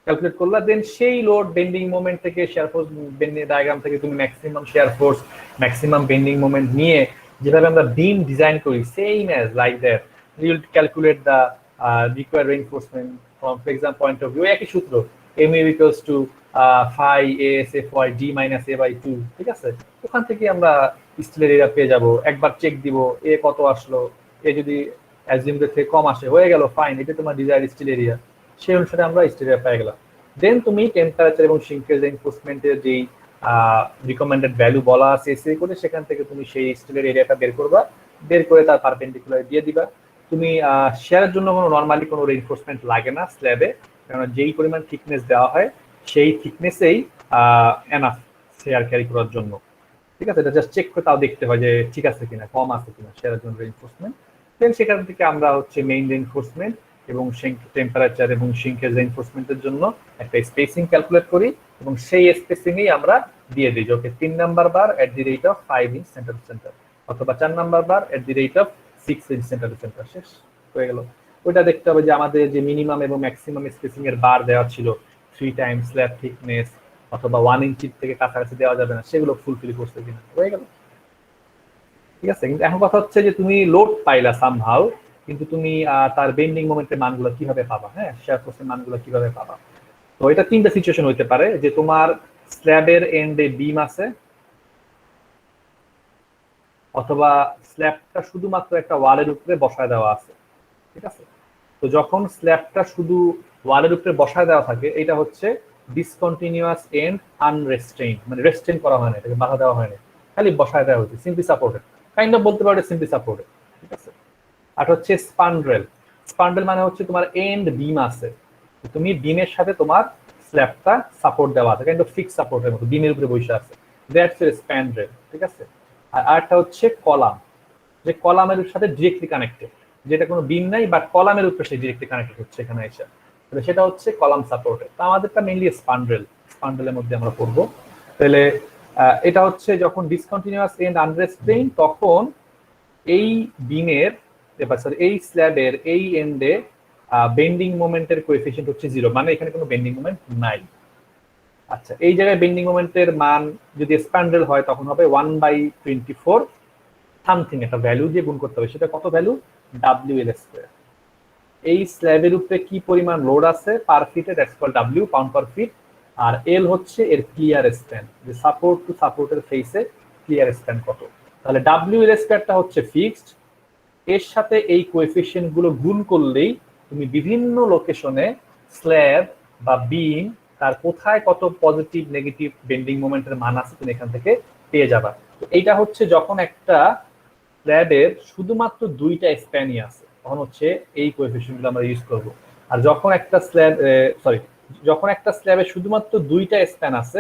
Speaker 1: ক্যালকুলেট করলা, দেন সেই লোড বেন্ডিং মোমেন্ট থেকে শেয়ার ফোর্স বেন্ডিং ডায়াগ্রাম থেকে তুমি maximum shear force maximum bending moment নিয়ে যেভাবে আমরা বিম ডিজাইন করি same as like that you will calculate the required reinforcement from exam point of view. একই সূত্র mu equals to phi as fy d minus a by 2, ঠিক আছে? ওখান থেকে আমরা স্টিলের এরিয়া পেয়ে যাব, একবার চেক দিব এ কত আসলো, এ যদি অ্যাজিউমড থেকে কম আসে হয়ে গেল ফাইন, এটা তোমার ডিজায়ার স্টিল এরিয়া, সেই অনুসারে আমরা স্টিল এরিয়া পেয়ে গেলাম। দেন তুমি টেম্পারেচার এবং সিঙ্কেজ রিইনফোর্সমেন্টের যেই রিকমেন্ডেড ভ্যালু বলা আছে এসে করে সেখান থেকে তুমি সেই স্টিলের এরিয়াটা বের করবা, বের করে তার পারপেন্ডিকুলার দিয়ে দিবা। তুমি শেয়ারের জন্য কোনো নর্মালি কোনো রিইনফোর্সমেন্ট লাগে না স্ল্যাবে, কারণ যেই পরিমাণ থিকনেস দেওয়া হয় সেই থিকনেসেই এনাফ শেয়ার ক্যারি করার জন্য, ঠিক আছে? এটা জাস্ট চেক করে তাও দেখতে হয় যে ঠিক আছে কিনা, কম আছে কিনা শেয়ারের জন্য রিইনফোর্সমেন্ট। দেন সেখান থেকে আমরা হচ্ছে মেইন রিইনফোর্সমেন্ট এবং টেম্পারেচার এবং সিঙ্কেজ রিইনফোর্সমেন্টের জন্য একটা স্পেসিং ক্যালকুলেট করি এবং সেই স্পেসিংয়েই আমরা দিয়ে দিই okay 3 number bar at the rate of 5 inch centre to centre অথবা 4 number bar at the rate of 6 inch centre to centre. শেষ হয়ে গেল। ওইটা দেখতে হবে যে আমাদের যে মিনিমাম এবং ম্যাক্সিমাম স্পেসিং এর বার দেওয়া ছিল 3 টাইমস স্ল্যাব থিকনেস অথবা 1 ইঞ্চির থেকে কাছাকাছি দেওয়া যাবে না, সেগুলো ফুলফিল করছে কিনা, হয়ে গেল। ঠিক আছে, কিন্তু এখন কথা হচ্ছে যে তুমি লোড পাইলা সামহাউ, কিন্তু তুমি তার বেন্ডিং মোমেন্টের মানগুলো কিভাবে পাবা, হ্যাঁ, শেয়ার ফোর্সের মানগুলো কিভাবে পাবা। তো এটা তিনটা সিচুয়েশন হইতে পারে, যে তোমার স্ল্যাবের এন্ডে বিম আছে, অথবা স্ল্যাবটা শুধুমাত্র একটা ওয়ালের উপরে বসায় দেওয়া আছে। ঠিক আছে, তো যখন স্ল্যাবটা শুধু ওয়ালের উপরে বসায় দেওয়া থাকে, এটা হচ্ছে ডিসকন্টিনিউয়াস এন্ড আনরেস্ট্রেইন, মানে রেস্ট্রেইন করা হয় না, এটাকে বাধা দেওয়া হয়নি, খালি বসায় দেওয়া হয়েছে, সিম্পলি সাপোর্টেড, কাইন্ড অফ বলতে পারো সিম্পলি সাপোর্টেড। ঠিক আছে, আর হচ্ছে স্পান্ড্রেল। স্পান্ড্রেল মানে হচ্ছে তোমার এন্ড বিম আছে, তুমি বিমের সাথে তোমার স্ল্যাবটা সাপোর্ট দেওয়া আছে, কাইন্ড অফ ফিক্স সাপোর্টের মতো বিমের উপরে বসে আছে, দ্যাটস এর স্প্যান্ড্রেল। ঠিক আছে, আর আরেকটা হচ্ছে কলাম, যে কলামের সাথে ডিরেক্টলি কানেক্টেড, যেটা কোনো বিম নাই বাট কলামের উপরে সে ডিরেক্টলি কানেক্টেড হচ্ছে এখানে এসে, তাহলে সেটা হচ্ছে কলাম সাপোর্টেড। তো আমাদেরটা মেইনলি স্পান্ড্রেল, স্পান্ড্রেলের মধ্যে আমরা পড়বো। তাহলে এটা হচ্ছে যখন ডিসকন্টিনিউয়াস এন্ড আনরেস্ট্রেইন, তখন এই বিমের এই স্ল্যাবের এই এন্ডে বেন্ডিং মোমেন্টের কোএফিসিয়েন্ট হচ্ছে 0, মানে এখানে কোনো বেন্ডিং মোমেন্ট নাই। আচ্ছা, এই জায়গায় বেন্ডিং মোমেন্টের মান যদি স্প্যান্ড্রেল হয় তখন হবে 1/24 সামথিং, একটা ভ্যালু দিয়ে গুণ করতে হবে, সেটা কত ভ্যালু, WL²। এই স্ল্যাবের উপরে কি পরিমাণ লোড আছে পার ফিটে, that's called W, pound per feet, আর এল হচ্ছে এর ক্লিয়ার স্প্যান, যে সাপোর্ট টু সাপোর্টের ফেসে ক্লিয়ার স্প্যান কত। তাহলে WL²টা হচ্ছে ফিক্সড, এর সাথে এই কোএফিসিয়েন্ট গুলো গুণ করলেই তুমি বিভিন্ন লোকেশনে স্ল্যাব বা বিম তার কোথায় কত পজিটিভ নেগেটিভ বেন্ডিং মোমেন্টের মান আছে তুমি এখান থেকে পেয়ে যাবা। তো এইটা হচ্ছে যখন একটা স্ল্যাবের শুধুমাত্র দুইটা স্প্যানই আছে, তখন হচ্ছে এই কোএফিসিয়েন্ট গুলো আমরা ইউজ করব। আর যখন একটা যখন একটা স্ল্যাবের শুধুমাত্র দুইটা স্প্যান আছে,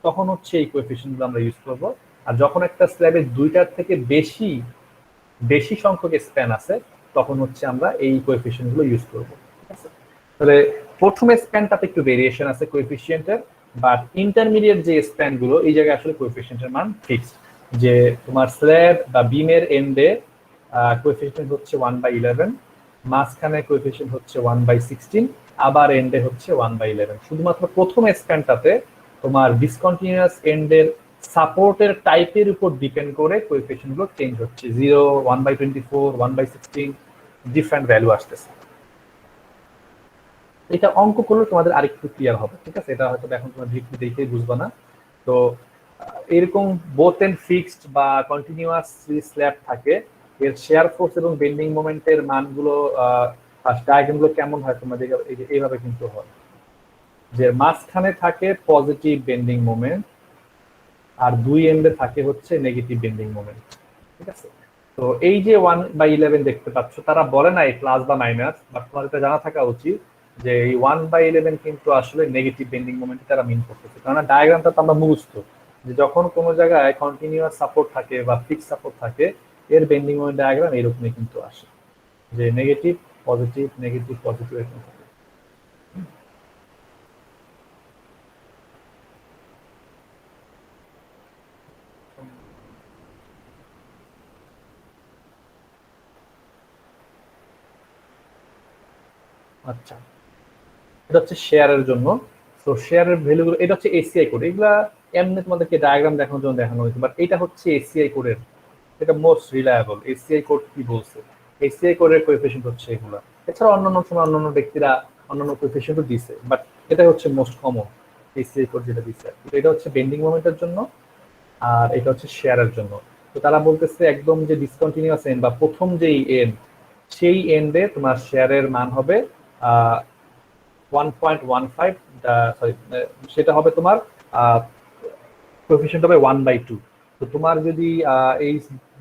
Speaker 1: তখন হচ্ছে এই কোএফিসিয়েন্ট গুলো আমরা ইউজ করব। আর যখন একটা স্ল্যাবের দুইটার থেকে বেশি বেশি সংখ্যক স্প্যান আছে, তখন হচ্ছে আমরা এই কোএফিসিয়েন্ট গুলো ইউজ করব। ঠিক আছে, তাহলে প্রথম স্প্যানটাতে একটু ভেরিয়েশন আছে কোএফিসিয়েন্টের, বাট ইন্টারমিডিয়েট যে স্প্যান গুলো, এই জায়গায় আসলে কোএফিসিয়েন্টের মান ফিক্সড, যে তোমার স্ল্যাব বা বিমের এন্ডে কোএফিসিয়েন্ট হচ্ছে 1/11, মাঝখানে কোএফিসিয়েন্ট হচ্ছে 1/16, আবার এন্ডে হচ্ছে 1/11। শুধুমাত্র প্রথম স্প্যানটাতে তোমার ডিসকন্টিনিউয়াস এন্ডের সাপোর্টের টাইপের উপর ডিপেন্ড করে কোএফিসিয়েন্ট গুলো চেঞ্জ হচ্ছে, 0, 1/24, 1/16, ডিফারেন্ট ভ্যালু আসতেছে। এটা অঙ্ক করলে তোমাদের আরেকটু ক্লিয়ার হবে। ঠিক আছে, এটা হয়তো এখন তোমরা ডিরেক্টলি দেখেই বুঝবা না। তো এরকম বোথ এন্ড ফিক্সড বা কন্টিনিউয়াস স্ল্যাব থাকে, এর শেয়ার ফোর্স এবং বেন্ডিং মোমেন্টের মানগুলো ডায়াগ্রামগুলো কেমন হয় তোমাদের এইভাবে কিন্তু হয়, যে মাঝখানে থাকে পজিটিভ বেন্ডিং মোমেন্ট আর দুই এন্ডে থাকে হচ্ছে নেগেটিভ বেন্ডিং মোমেন্ট। ঠিক আছে, তো এই যে 1/11 দেখতে পাচ্ছ, তারা বলে না এই প্লাস বা মাইনাস, বাট তোমার এটা জানা থাকা উচিত যে এই 1/11 কিন্তু আসলে নেগেটিভ বেন্ডিং মোমেন্ট তারা মিন করতেছে, কারণ ডায়াগ্রামটা তো আমরা মুখস্থ, যে যখন কোনো জায়গায় কন্টিনিউয়াস সাপোর্ট থাকে বা ফিক্স সাপোর্ট থাকে, এর বেন্ডিং মোমেন্ট ডায়াগ্রাম এরকমই কিন্তু আসে, যে নেগেটিভ পজিটিভ নেগেটিভ পজিটিভ এরকম থাকে। আচ্ছা, এটা হচ্ছে শেয়ারের জন্য। তো শেয়ারের ভ্যালুগুলো, এটা হচ্ছে এসিআই কোড, এগুলা এমনি তোমাদেরকে ডায়াগ্রাম দেখানোর জন্য দেখানো হয়েছে, বাট এটা হচ্ছে এসিআই কোডের, এটা মোস্ট রিলায়েবল। এসিআই কোড কি বলছে, এসিআই কোডের কোএফিসিয়েন্ট হচ্ছে এগুলা। এছাড়া অন্যান্য সময় অন্যান্য ব্যক্তিরা অন্যান্য কোএফিসিয়েন্টও দিছে, বাট এটা হচ্ছে মোস্ট কমন এসিআই কোড যেটা দিছে। এটা হচ্ছে বেন্ডিং মোমেন্টের জন্য, আর এটা হচ্ছে শেয়ারের জন্য। তো তারা বলতেছে একদম যে ডিসকন্টিনিউয়াস এন্ড বা প্রথম যেই এন্ড, সেই এন্ডে তোমার শেয়ারের মান হবে 1.15, সরি, সেটা হবে তোমার কোএফিসিয়েন্ট হবে 1/2। তো তোমার যদি এই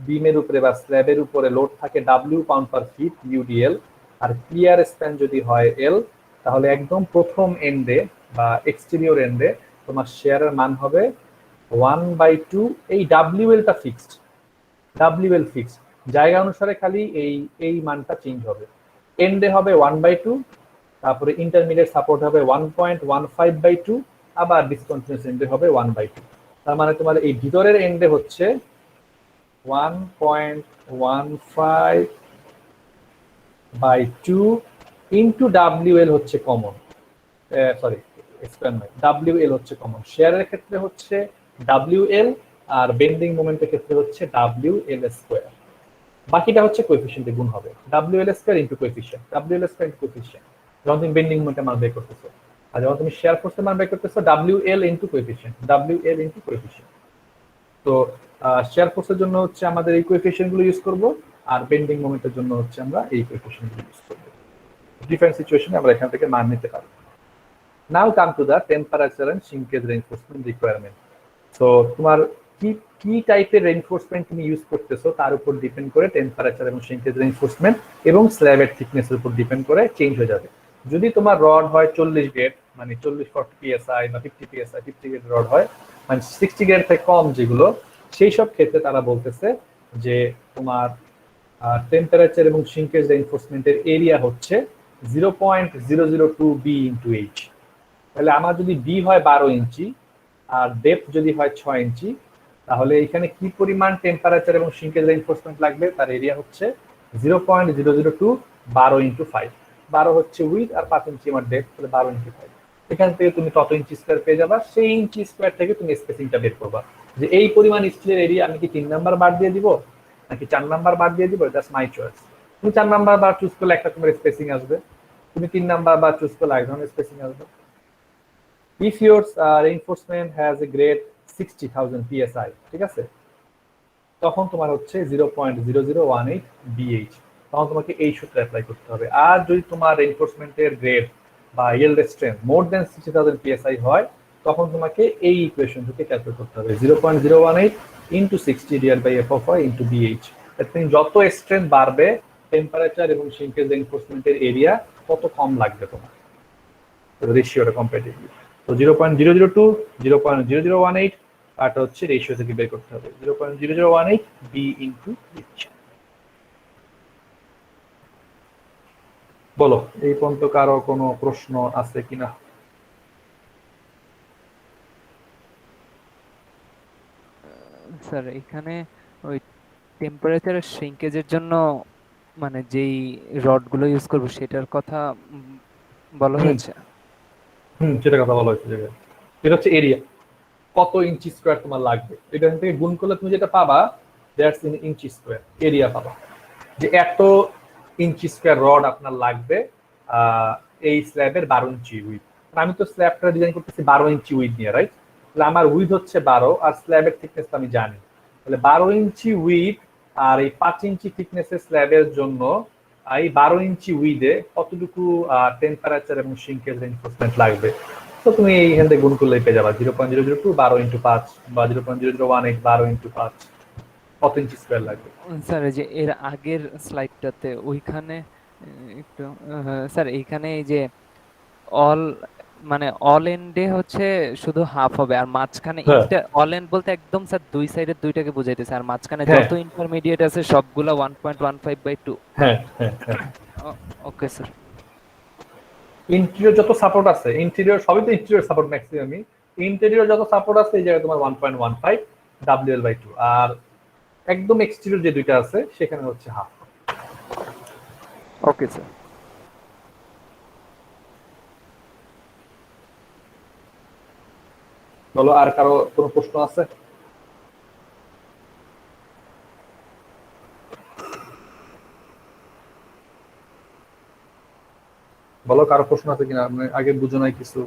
Speaker 1: বিমের উপরে বা স্ল্যাবের উপরে লোড থাকে W, pound per fit, UDL, আর ক্লিয়ার স্প্যান যদি হয় L, তাহলে একদম প্রথম এন্ডে বা এক্সটেরিয়র এন্ডে তোমার শেয়ারের মান হবে 1/2। এই WL-টা ফিক্সড, WL ফিক্সড, জায়গা অনুসারে খালি এই মানটা চেঞ্জ হবে। এন্ডে হবে 1/2, তারপরে ইন্টারমিডিয়েট সাপোর্ট হবে 1.15/2, আবার ডিসকন্টিনিউয়াস এন্ডে হবে 1/2। তার মানে তোমার এই ভিতরের এন্ডে হচ্ছে 1.15/2 ইন্টু WL হচ্ছে কমন, সরি স্কয়ার নয়, WL হচ্ছে কমন। শেয়ারের ক্ষেত্রে হচ্ছে WL, আর বেন্ডিং মোমেন্টের ক্ষেত্রে হচ্ছে WL স্কয়ার। বাকিটা হচ্ছে কোএফিসিয়েন্টে গুণ হবে, WL square into coefficient, WL square into coefficient. যখন তুমি বেন্ডিং মোমেন্টের মান বের করতেছো, আর যখন তুমি শেয়ার ফোর্সের মান বের করতেছো, WL into coefficient, WL into coefficient. তো শেয়ার ফোর্সের জন্য হচ্ছে আমাদের এই কোএফিসিয়েন্ট গুলো ইউজ করব, আর বেন্ডিং মোমেন্টের জন্য হচ্ছে আমরা এই কোএফিসিয়েন্ট গুলো ইউজ করব। ডিফারেন্ট সিচুয়েশনে আমরা এখান থেকে মান নিতে পারবো। Now come to the temperature and shrinkage reinforcement requirement. তো তোমার কি কি টাইপের রেইনফোর্সমেন্ট তুমি ইউজ করতেছো তার উপর ডিপেন্ড করে টেম্পারেচার এবং শিঙ্কেজ রেইনফোর্সমেন্ট এবং স্ল্যাবের থিকনেসের উপর ডিপেন্ড করে চেঞ্জ হয়ে যাবে। যদি তোমার রড হয় 40 গ্রেড, মানে 40-40 পিএসআই বা 50 পিএসআই, 50 গ্রেড রড হয়, মানে 60 গ্রেড থেকে কম যেগুলো, সেই সব ক্ষেত্রে তারা বলতেছে যে তোমার টেম্পারেচার এবং শিঙ্কেজ রেইনফোর্সমেন্টের এরিয়া হচ্ছে 0.002 বি ইন্টু এইচ। তাহলে আমার যদি বি হয় 12 ইঞ্চি আর ডেপথ যদি হয় 6 ইঞ্চি, তাহলে এখানে কি পরিমাণ টেম্পারেচার এবং শিঙ্কেজ রেইনফোর্সমেন্ট লাগবে? তার এরিয়া হচ্ছে 0.002 12 ইন্টু 5। 12 হচ্ছে উইথ আর 5 ইঞ্চি আমার ডেপথ, তাহলে 12 ইন্টু 5। এখান থেকে তুমি তত ইঞ্চি স্কোয়ার পেয়ে যাবা। সেই ইঞ্চি স্কোয়ার থেকে তুমি স্পেসিংটা বের করবা যে এই পরিমাণ স্টিলের এরিয়া আমি কি 3 নাম্বার বার দিয়ে দিব নাকি 4 নাম্বার বার দিয়ে দিব, দ্যাটস মাই চয়েস। তুমি 4 নাম্বার বার চুজ করলে একটা তোমার স্পেসিং আসবে, তুমি 3 নাম্বার বার চুজ করলে এক ধরনের স্পেসিং আসবে। If your reinforcement has a grade 60,000 psi, ঠিক আছে, তখন তোমার হচ্ছে 0.0018 BH, তখন তোমাকে এই সূত্র অ্যাপ্লাই করতে হবে। আর যদি তোমার রেইনফোর্সমেন্টের গ্রেড বা yield strength মোর দেন 60,000 psi হয়, তখন তোমাকে এই ইকুয়েশন থেকে ক্যালকুলেট করতে হবে 0.018 into 60 divide by f of y into BH। যত স্ট্রেংথ বাড়বে টেম্পারেচার এবং শিঙ্কেজ রেইনফোর্সমেন্টের এরিয়া তত কম লাগবে তোমার, রেশিওটা কম্পারেটিভলি। তো 0.002, 0.0018 আরটা হচ্ছে রেশিও থেকে বের করতে হবে 0.0018 বি ইন্টু এইচ। বলো এই পর্যন্ত কারো কোনো প্রশ্ন আছে কিনা?
Speaker 2: স্যার এখানে ওই টেম্পারেচার শ্রিঙ্কেজের জন্য মানে যেই রড গুলো ইউজ করবো সেটার কথা বলা হয়েছে।
Speaker 1: সেটা কথা বলা হয়েছে। এটা হচ্ছে এরিয়া, কত ইঞ্চি স্কোয়ার তোমার লাগবে, এটা থেকে গুণ করলে তুমি যেটা পাবা that's in inch square area পাবা, যে এত ইঞ্চি স্কোয়ার রড আপনার লাগবে এই স্ল্যাবের 12 ইঞ্চি উইথ। আমি তো স্ল্যাবটা ডিজাইন করতেছি 12 ইঞ্চি উইথ নিয়ে, রাইট? তাহলে আমার উইথ হচ্ছে 12 আর স্ল্যাবের থিকনেস আমি জানি, তাহলে 12 ইঞ্চি উইথ আর এই 5 ইঞ্চি থিকনেসের স্ল্যাবের জন্য এই 12 ইঞ্চি উইথে কতটুকু টেম্পারেচার এবং শিঙ্কেজ রেইনফোর্সমেন্ট লাগবে। তো তুমি এইখান থেকে গুণ করলেই পেয়ে যাবা 0.002 12 ইন্টু 5 বা 0.0018 12 ইন্টু 5 কত ইঞ্চি স্কোয়ার লাগবে।
Speaker 2: স্যার যে এর আগের স্লাইডটাতে ওইখানে একটু স্যার এইখানে এই যে অল মানে অল এন্ডে হচ্ছে শুধু হাফ হবে আর মাঝখানে অল এন্ড বলতে একদম স্যার দুই সাইডের দুইটাকে বুঝাইতেছে আর মাঝখানে যত ইন্টারমিডিয়েট আছে সবগুলা 1.15/2।
Speaker 1: হ্যাঁ হ্যাঁ হ্যাঁ
Speaker 2: ওকে স্যার।
Speaker 1: ইন্টেরিয়র যত সাপোর্ট আছে, ইন্টেরিয়র সবই তো ইন্টেরিয়র সাপোর্ট ম্যাক্সিমামই, ইন্টেরিয়র যত সাপোর্ট আছে এই জায়গায় তোমার 1.15 WL/2, আর একদম এক্সটেরিয়র যে দুইটা আছে সেখানে হচ্ছে হাফ।
Speaker 2: Okay sir.
Speaker 1: বলো আর কারো কোনো প্রশ্ন আছে? বলো কারো প্রশ্ন আছে কিনা, মানে আগে বুঝো নাই কিছু।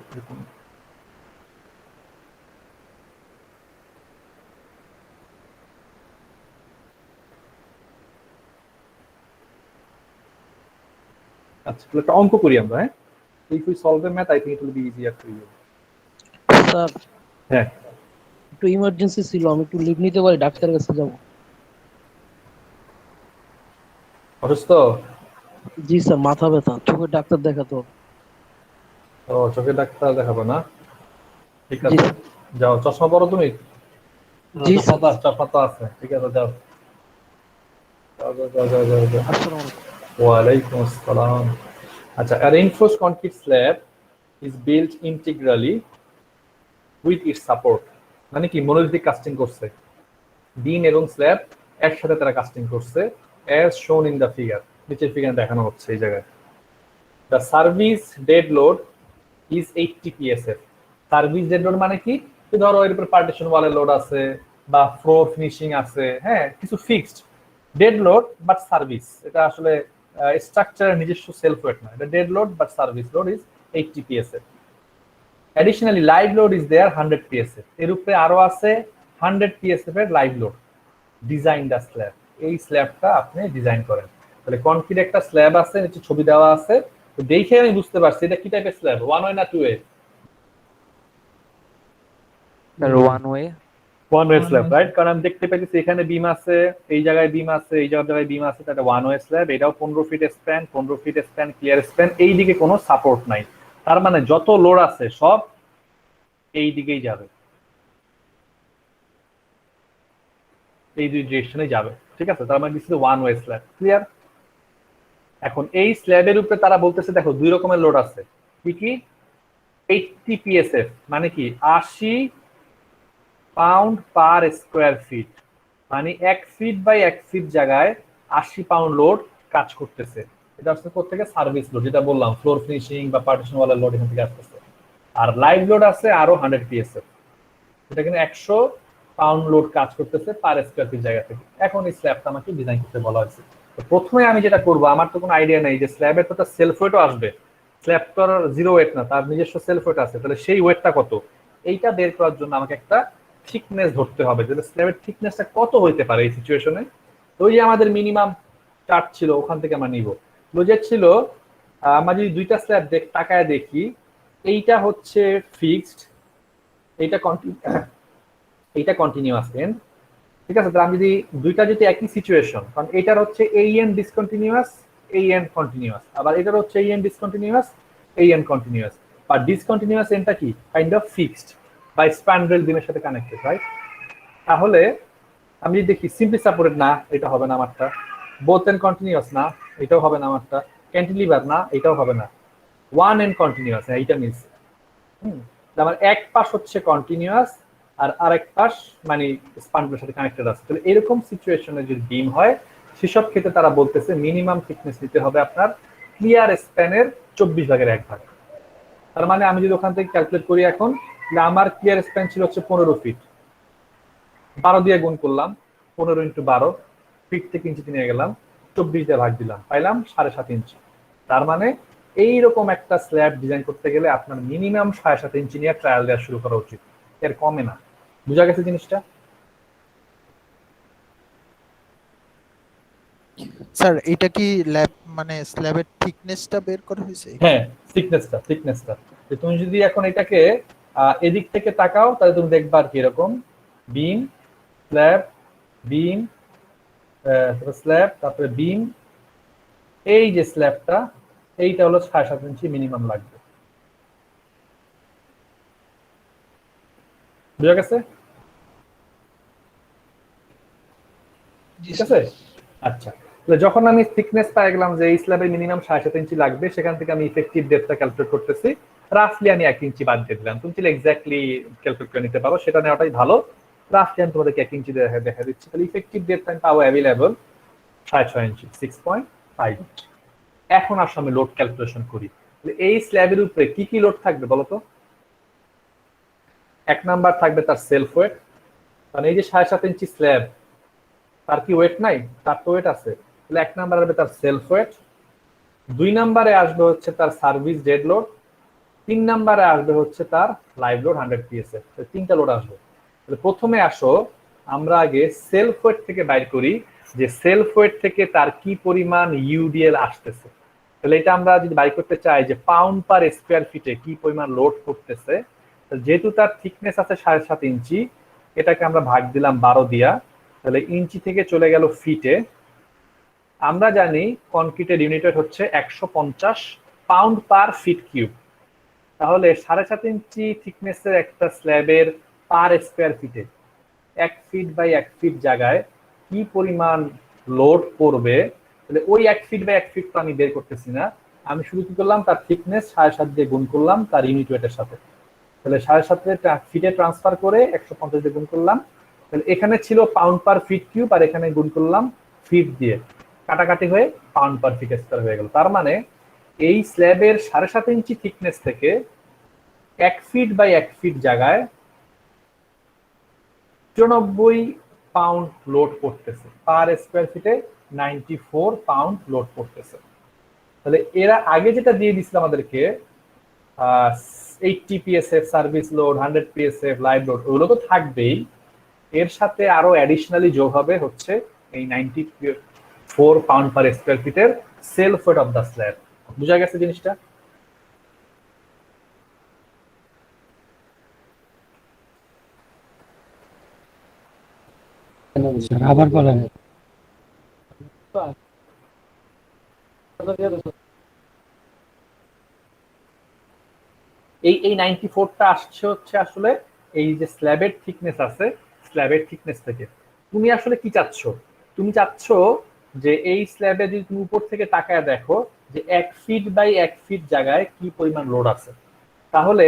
Speaker 1: আচ্ছা তাহলে একটা অঙ্ক করি আমরা। হ্যাঁ, if we solve the math I think it will be easier for you.
Speaker 3: Sir
Speaker 1: হ্যাঁ
Speaker 3: একটু ইমার্জেন্সি ছিল, আমি একটু লিভ নিতে পারি? ডাক্তারের কাছে যাব।
Speaker 1: অসুস্থ?
Speaker 3: জি স্যার, মাথা ব্যথা, চোখের ডাক্তার দেখাতো।
Speaker 1: ও চোখের ডাক্তার দেখাবো না, ঠিক আছে যাও। চশমা পরো তুমি?
Speaker 3: জি
Speaker 1: চশমা তো আছে, ঠিক আছে যাও যাও যাও যাও যাও যাও যাও।
Speaker 3: আসসালামু আলাইকুম।
Speaker 1: ওয়ালাইকুম আসসালাম। আচ্ছা, a reinforced concrete slab is built integrally with its support, মানে কি মনোলিথিক কাস্টিং করছে, বিম এবং স্ল্যাব একসাথে তারা কাস্টিং করছে as shown in the figure, নিচের ফিগার দেখানো হচ্ছে এই জায়গায়। The service dead load is 80 PSF. Service dead load মানে কি, ধরো এর উপর পার্টিশন ওয়ালের লোড আছে বা ফ্লোর ফিনিশিং আছে, হ্যাঁ কিছু fixed dead load but service, এটা আসলে স্ট্রাকচারের নিজস্ব সেলফ ওয়েট না, এটা dead load but service load is 80 PSF. Additionally live load is there 100 PSF, এর উপরে আরো আছে 100 পিএসএফ এর live load. Design the slab, এই স্ল্যাবটা আপনি ডিজাইন করেন। তাহলে কনক্রিট একটা স্ল্যাব আছে, নিচে ছবি দেওয়া আছে, তো দেখে আমি বুঝতে পারছি এটা কি টাইপের স্ল্যাব, ওয়ান ওয়ে না two way?
Speaker 2: Sir one way.
Speaker 1: One way slab, right? কারণ আমি দেখতে পাইতেছি এখানে বিম আছে, এই জায়গায় বিম আছে, এই জায়গায় বিম আছে, এটা ওয়ান ওয়ে স্ল্যাব। এটাও 15 feet span, 15 feet span, clear span, এই দিকে কোনো সাপোর্ট নাই। তার মানে যত লোড আছে সব এই দিকেই যাবে, এই দুই ডিরেকশনে যাবে, ঠিক আছে? তার মানে this is one way slab, clear? এখন এই স্ল্যাবের উপরে তারা বলতেছে দেখো দুই রকমের লোড আছে, কি কি? 80 পিএসএফ মানে কি 80 পাউন্ড পার স্কোয়ার ফিট, মানে 1 ফিট বাই 1 ফিট জায়গায় 80 পাউন্ড লোড কাজ করতেছে। এটা আসছে কোথেকে? সার্ভিস লোড, যেটা বললাম ফ্লোর ফিনিশিং বা পার্টিশন ওয়ালের লোড এখান থেকে আসতেছে। আর লাইভ লোড আছে আরো 100 পিএসএফ, এটা কিন্তু 100 পাউন্ড লোড কাজ করতেছে পার স্কোয়ার ফিট জায়গা থেকে। এখন এই স্ল্যাবটা আমাকে ডিজাইন করতে বলা হয়েছে। তো প্রথমে আমি যেটা করবো, আমার তো কোনো আইডিয়া নেই যে স্ল্যাবের তো সেলফ ওয়েটও আসবে, স্ল্যাব তো আর জিরো ওয়েট না, তার নিজস্ব সেলফ ওয়েট আছে, তাহলে সেই ওয়েটটা কত, এইটা বের করার জন্য আমাকে একটা থিকনেস ধরতে হবে, যে স্ল্যাবের থিকনেসটা কত হইতে পারে এই সিচুয়েশনে। তো ওই যে আমাদের মিনিমাম চার্ট ছিল, ওখান থেকে আমরা নিব। প্রজেক্ট ছিল আমরা যদি দুইটা স্ল্যাব তাকায় দেখি, এইটা হচ্ছে ফিক্সড, এইটা কন্টিনিউয়াস এন্ড, ঠিক আছে? তাহলে আমি যদি দুইটা যদি একই সিচুয়েশন, কারণ এটার হচ্ছে এই এন্ড ডিসকন্টিনিউয়াস, এই এন্ড কন্টিনিউয়াস, আবার এটার হচ্ছে এই এন্ড ডিসকন্টিনিউয়াস, এই এন্ড কন্টিনিউয়াস, বা ডিসকন্টিনিউয়াস এন্ডটা কি কাইন্ড অফ ফিক্সড বা স্প্যান্ড্রেল বিমের সাথে কানেক্টেড, রাইট? তাহলে আমি যদি দেখি সিম্পলি সাপোর্টেড, না এটা হবে না আমারটা। বোথ এন্ড কন্টিনিউয়াস, না এটাও হবে না আমারটা। ক্যান্টিলিভার, না এটাও হবে না। ওয়ান এন্ড কন্টিনিউয়াস, এইটা মিলছে। আমার এক পাশ হচ্ছে কন্টিনিউয়াস আর আরেক পাশ মানে স্পান্ডেলের সাথে কানেক্টেড আছে। তাহলে এরকম সিচুয়েশনে যদি বিম হয়, সেসব ক্ষেত্রে তারা বলতেছে মিনিমাম থিকনেস নিতে হবে আপনার ক্লিয়ার স্প্যানের 24 ভাগের 1 ভাগ। তার মানে আমি যদি ওখান থেকে ক্যালকুলেট করি এখন, আমার ক্লিয়ার স্প্যান ছিল হচ্ছে 15 ফিট, 12 দিয়ে গুণ করলাম, 15 ইন্টু 12, ফিট থেকে ইঞ্চিতে নিয়ে গেলাম, 24 দিয়ে ভাগ দিলাম, পাইলাম 7.5 ইঞ্চি। তার মানে এইরকম একটা স্ল্যাব ডিজাইন করতে গেলে আপনার মিনিমাম 7.5 ইঞ্চি নিয়ে ট্রায়াল দেওয়া শুরু করা উচিত, এর কমে না। বুঝা গেছে জিনিসটা?
Speaker 4: স্যার এটা কি ল্যাব মানে স্ল্যাবের থিকনেসটা বের করা হয়েছে?
Speaker 1: হ্যাঁ, থিকনেসটা যে তুমি যদি এখন এটাকে এদিক থেকে তাকাও, তাহলে তুমি দেখবা আর কি এরকম বিম স্ল্যাব বিম স্ল্যাব, তারপরে বিম, এই যে স্ল্যাবটা, এইটা হলো 7.5 ইঞ্চি মিনিমাম লাগবে। বুঝা গেছে? ঠিক আছে, আচ্ছা। যখন আমি থিকনেস পাই গেলাম যে এই স্ল্যাবে মিনিমাম 7.5 ইঞ্চি লাগবে, সেখান থেকে আমি ইফেক্টিভ ডেপথটা ক্যালকুলেট করতেছি। রাফলি আমি 1 ইঞ্চি বাদ দিয়ে দিলাম, তুমি চাইলে এক্স্যাক্টলি ক্যালকুলেট করে নিতে পারো, সেটা নেওয়াটাই ভালো। রাফলি আমি তোমাদেরকে 1 ইঞ্চি দেখা দিচ্ছি। তাহলে ইফেক্টিভ ডেপথ আমি পাবো অ্যাভেলেবল 6.5 ইঞ্চি, 6.5 ইঞ্চি। এখন আসলে আমি লোড ক্যালকুলেশন করি। এই স্ল্যাবের উপরে কি কি লোড থাকবে বলতো? 1 নাম্বার থাকবে তার সেলফ ওয়েট, মানে এই যে 7.5 ইঞ্চি স্ল্যাব, তার কি ওয়েট নাই? তার তো ওয়েট আছে। তাহলে 1 নাম্বার আসবে তার সেলফ ওয়েট, 2 নাম্বারে আসবে হচ্ছে তার সার্ভিস ডেড লোড, 3 নাম্বারে আসবে হচ্ছে তার লাইভ লোড 100 পিএসএফ। তিনটা লোড আসবে। তাহলে প্রথমে আসো আমরা আগে সেলফ ওয়েট থেকে বাইর করি যে সেলফ ওয়েট থেকে তার কি পরিমাণ ইউডিএল আসতেছে। তাহলে এটা আমরা যদি বাইর করতে চাই যে পাউন্ড পার স্কোয়ার ফিটে কি পরিমাণ লোড করতেছে, যেহেতু তার থিকনেস আছে 7.5 ইঞ্চি, এটাকে আমরা ভাগ দিলাম 12 দিয়া, তাহলে ইঞ্চি থেকে চলে গেল ফিটে। আমরা জানি কনক্রিটের ইউনিট ওয়েট হচ্ছে 150 পাউন্ড পার ফিট কিউব। তাহলে 7.5 ইঞ্চি থিকনেসের একটা স্ল্যাবের পার স্কোয়ার ফিটে 1 ফিট বাই 1 ফিট জায়গায় কি পরিমাণ লোড পড়বে, তাহলে ওই 1 ফিট বাই 1 ফিট তো আমি বের করতেছি না, আমি শুরু কি করলাম তার থিকনেস 7.5 দিয়ে গুণ করলাম তার ইউনিট ওয়েটের সাথে। তাহলে 7.5 ফিটে ট্রান্সফার করে 150 দিয়ে গুণ করলাম। তাহলে এখানে ছিল পাউন্ড পার ফিট কিউব, আর এখানে গুণ করলাম ফিট দিয়ে, কাটাকাটি হয়ে পাউন্ড পার ফিট স্কয়ার হয়ে গেল। তার মানে এই স্ল্যাবের 7.5 ইঞ্চি থিকনেস থেকে 1 ফিট বাই 1 ফিট জায়গায় 94 পাউন্ড লোড করতেছে, পার স্কোয়ার ফিটে 94 পাউন্ড লোড করতেছে। তাহলে এরা আগে যেটা দিয়ে দিছিল আমাদেরকে 80 PSF service load, 100 PSF live load, ওগুলো তো থাকবেই, এর সাথে আরো অ্যাডিশনালি যোগ হবে হচ্ছে এই 94 পাউন্ড পার স্কোয়ার ফিটের self weight of the slab. বুঝা গেছে জিনিসটা?
Speaker 5: আবার বলেন।
Speaker 1: এই 94টা আসছে হচ্ছে আসলে এই যে স্ল্যাবের থিকনেস আছে, স্ল্যাবের থিকনেস থেকে। তুমি আসলে কি চাচ্ছ? তুমি চাচ্ছ যে এই স্ল্যাবে যদি তুমি উপর থেকে তাকায় দেখো যে 1 ফিট বাই 1 ফিট জায়গায় কি পরিমাণ লোড আছে। তাহলে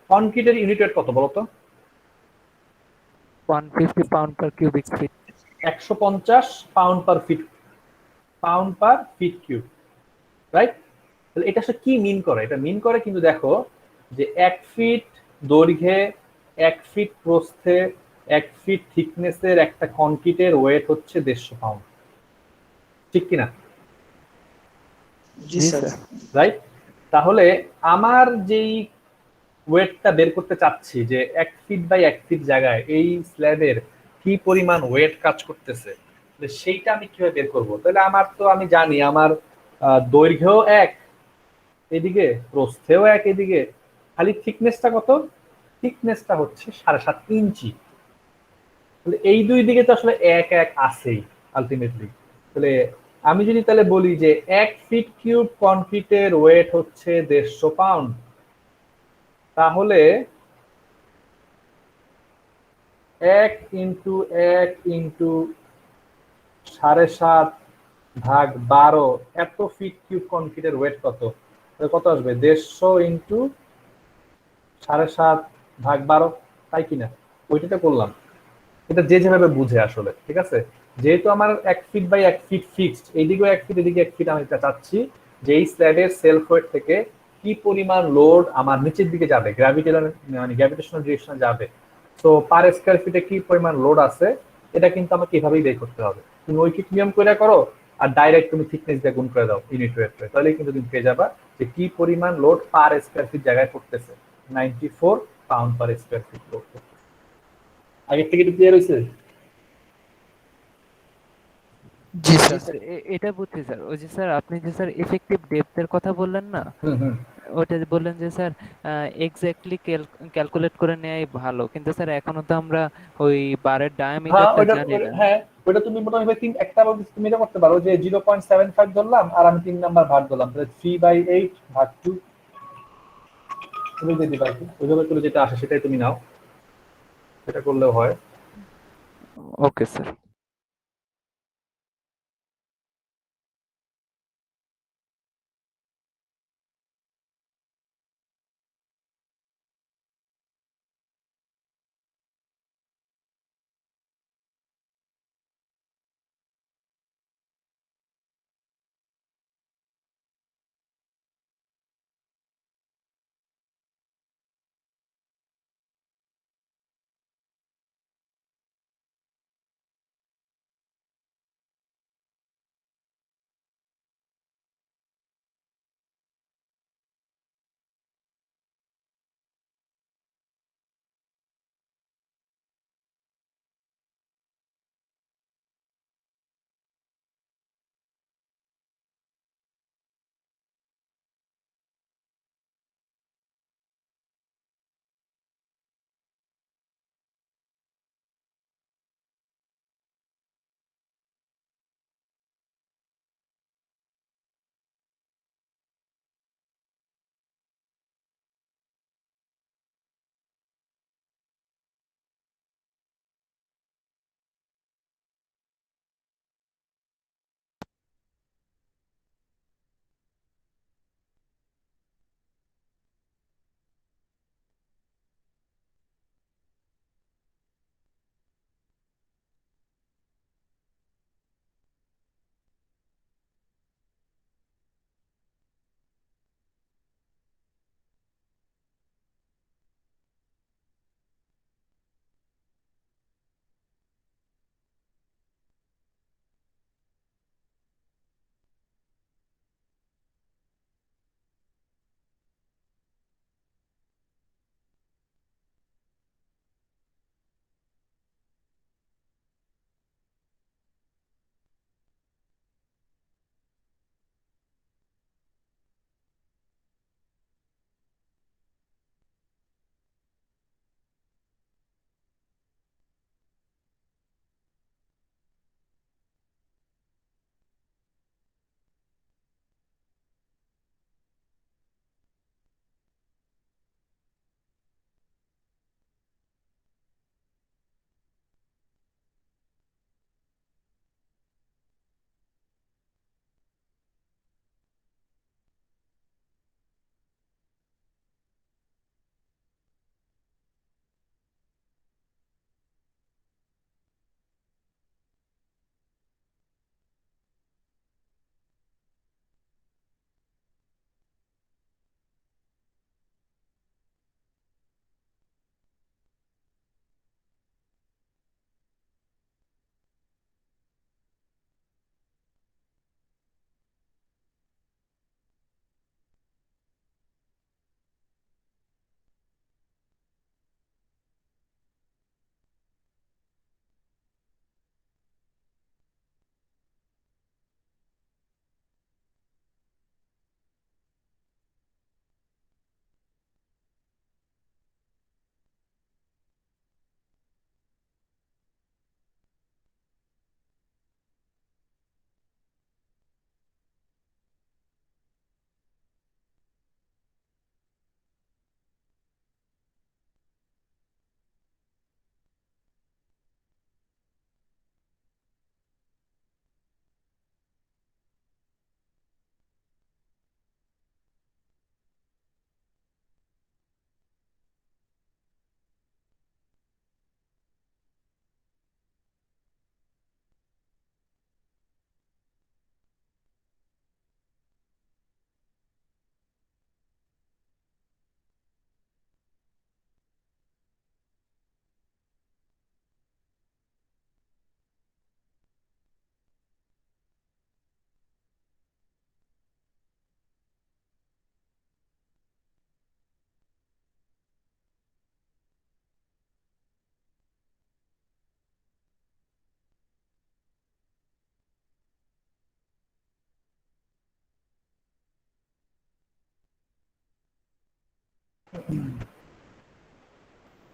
Speaker 1: কনক্রিটের ইউনিট ওয়েট কত বলতো?
Speaker 2: 150 pound per cubic feet.
Speaker 1: 150 pound per fit, pound per fit cube, right? তাহলে এটা আসলে কি মিন করে? এটা মিন করে কিন্তু দেখো যে 1 ফিট দৈর্ঘ্যে, 1 ফিট প্রস্থে, 1 ফিট থিকনেসের একটা কনক্রিটের ওয়েট হচ্ছে 150 পাউন্ড, ঠিক কিনা?
Speaker 3: জি স্যার।
Speaker 1: রাইট? তাহলে আমার যেই ওয়েটটা বের করতে চাচ্ছি যে 1 ফিট বাই 1 ফিট জায়গায় এই স্ল্যাবের কি পরিমাণ ওয়েট কাজ করতেছে, সেইটা আমি কিভাবে বের করবো? তাহলে আমার তো আমি জানি আমার দৈর্ঘ্যও 1 এদিকে, প্রস্থেও 1 এদিকে, খালি থিকনেসটা কত? থিকনেসটা হচ্ছে 7.5 ইঞ্চি। তাহলে এই দুই দিকে তো আসলে 1 আছেই আলটিমেটলি। তাহলে আমি যদি তাহলে বলি যে 1 ফিট কিউব কনক্রিটের ওয়েট হচ্ছে 150 পাউন্ড, তাহলে 1 ইন্টু 1 ইন্টু 7.5 ভাগ 12, এত ফিট কিউব কনক্রিটের ওয়েট কত? কত আসবে? 150 ইন্টু 7.5 ভাগ 12, তাই কিনা? ওইটা করলাম। এটা যে যেভাবে বুঝে আসলে, ঠিক আছে? যেহেতু আমার 1 ফিট বাই 1 ফিট ফিক্সড, এইদিকেও 1 ফিট এদিকে 1 ফিট, আমি এটা চাচ্ছি যে এই স্ল্যাবের সেলফ ওয়েট থেকে কি পরিমাণ লোড আমার নিচের দিকে যাবে, গ্র্যাভিটেশনাল ডিরেকশনে যাবে। তো পার স্কয়ার ফিটে কি পরিমাণ লোড আছে, এটা কিন্তু আমাকে এভাবেই বের করতে হবে। তুমি ঐকিক নিয়ম করে করো আর ডাইরেক্ট তুমি থিকনেস দিয়ে গুণ করে দাও ইউনিট ওয়েট, তাহলে কিন্তু তুমি পেয়ে যাবা যে কি পরিমাণ লোড পার স্কয়ার ফিট জায়গায় পড়তেছে। 94 pound per square fit load. আগের থেকে একটু ক্লিয়ার হয়েছে?
Speaker 4: জি
Speaker 2: জি
Speaker 4: স্যার।
Speaker 2: স্যার, এটা বুঝছি স্যার। ওই যে স্যার আপনি যে স্যার এফেক্টিভ ডেপথের কথা বললেন না,
Speaker 1: হুম হুম।
Speaker 2: ওটা যে বললেন যে স্যার এক্স্যাক্টলি ক্যালকুলেট করে নেওয়াই ভালো, কিন্তু স্যার এখনো তো আমরা ওই বারের
Speaker 1: হ্যাঁ
Speaker 2: ডায়ামিটারটা
Speaker 1: ওইটা
Speaker 2: জানি না।
Speaker 1: হ্যাঁ, ওইটা তুমি মোটামুটি একটা তুমি এটা করতে পারো যে 0.75 ধরলাম আর আমি 3 নাম্বার ভাগ ধরলাম, তাহলে 3/8 ভাগ 2 তুমি দিয়ে দিবা আর কি। ওইভাবে করে যেটা আসে সেটাই তুমি নাও, সেটা করলেও হয়।
Speaker 2: Okay sir.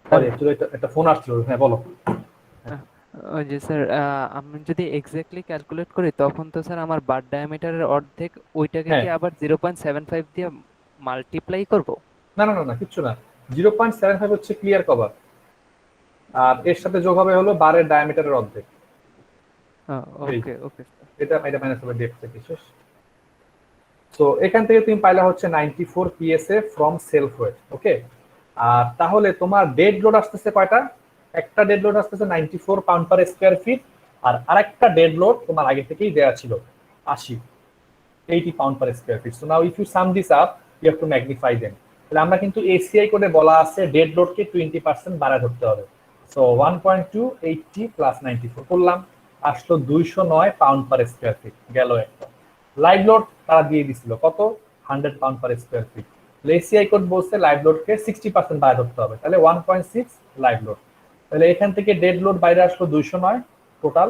Speaker 1: সরি অ্যাকচুয়ালি একটা ফোন আসছিল, হ্যাঁ বলো।
Speaker 2: আহ, ওই যে স্যার, আমি যদি এক্স্যাক্টলি ক্যালকুলেট করি তখন তো স্যার আমার বার ডায়ামিটারের অর্ধেক, ওইটাকে
Speaker 1: হ্যাঁ,
Speaker 2: কি আবার 0.75 দিয়ে মাল্টিপ্লাই করব?
Speaker 1: না না না না, কিচ্ছু না। 0.75 হচ্ছে ক্লিয়ার কভার, আর এর সাথে যোগ হবে হলো বারের ডায়ামিটারের অর্ধেক। এই
Speaker 2: ওকে ওকে স্যার।
Speaker 1: এটা এটা মাইনাস হবে ডেপথ থেকে শেষ। সো এখান থেকে তুমি পাইলা হচ্ছে 94 পিএসএ ফ্রম সেলফ ওয়েট, ওকে। আর তাহলে তোমার ডেড লোড আসতেছে কয়টা? একটা ডেড লোড আসতেছে 94 পাউন্ড পার স্কয়ার ফিট, আর আরেকটা ডেড লোড তোমার আগে থেকেই দেওয়া ছিল 80, 80 pound per square feet. So now if you sum this up, you have to magnify them. তাহলে আমরা কিন্তু এসিআই কোডে বলা আছে ডেড লোডকে 20% বাড়ায় ধরতে হবে। সো 1.2 80 প্লাস 94 করলাম, আসলো 209 পাউন্ড পার স্কয়ার ফিট, গেল একটা। লাইভ লোড তারা দিয়ে দিছিল কত? 100 pound per square fit. ACI code বলছে লাইভ লোডকে 60% বাড়ায় ধরতে হবে, তাহলে 1.6 লাইভ লোড। তাহলে এখান থেকে ডেড লোড বাইরে আসলো 209 টোটাল,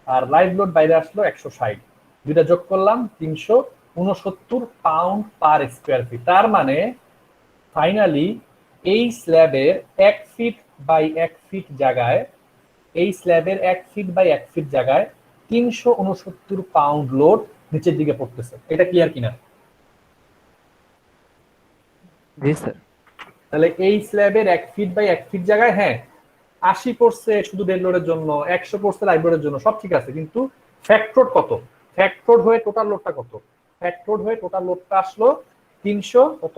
Speaker 1: আর লাইভ লোড বাইরে আসলো 160। দুইটা যোগ করলাম 369 পাউন্ড পার স্কোয়ার ফিট। তার মানে ফাইনালি এই স্ল্যাবের 1 ফিট বাই 1 ফিট জায়গায়, এই স্ল্যাবের 1 ফিট বাই 1 ফিট জায়গায় 369 পাউন্ড লোড নিচের দিকে পড়তেছে। এটা ক্লিয়ার কিনা?
Speaker 2: জি স্যার।
Speaker 1: তাহলে এই স্ল্যাবের 1 ফিট বাই 1 ফিট জায়গায়, হ্যাঁ 80 পড়ছে শুধু ডেড লোডের জন্য, 100 পড়ছে লাইভ লোডের জন্য, সব ঠিক আছে, কিন্তু ফ্যাক্টর কত? ফ্যাক্টর হয়ে টোটাল লোডটা কত? ফ্যাক্টর হয়ে টোটাল লোডটা আসলো 300 কত?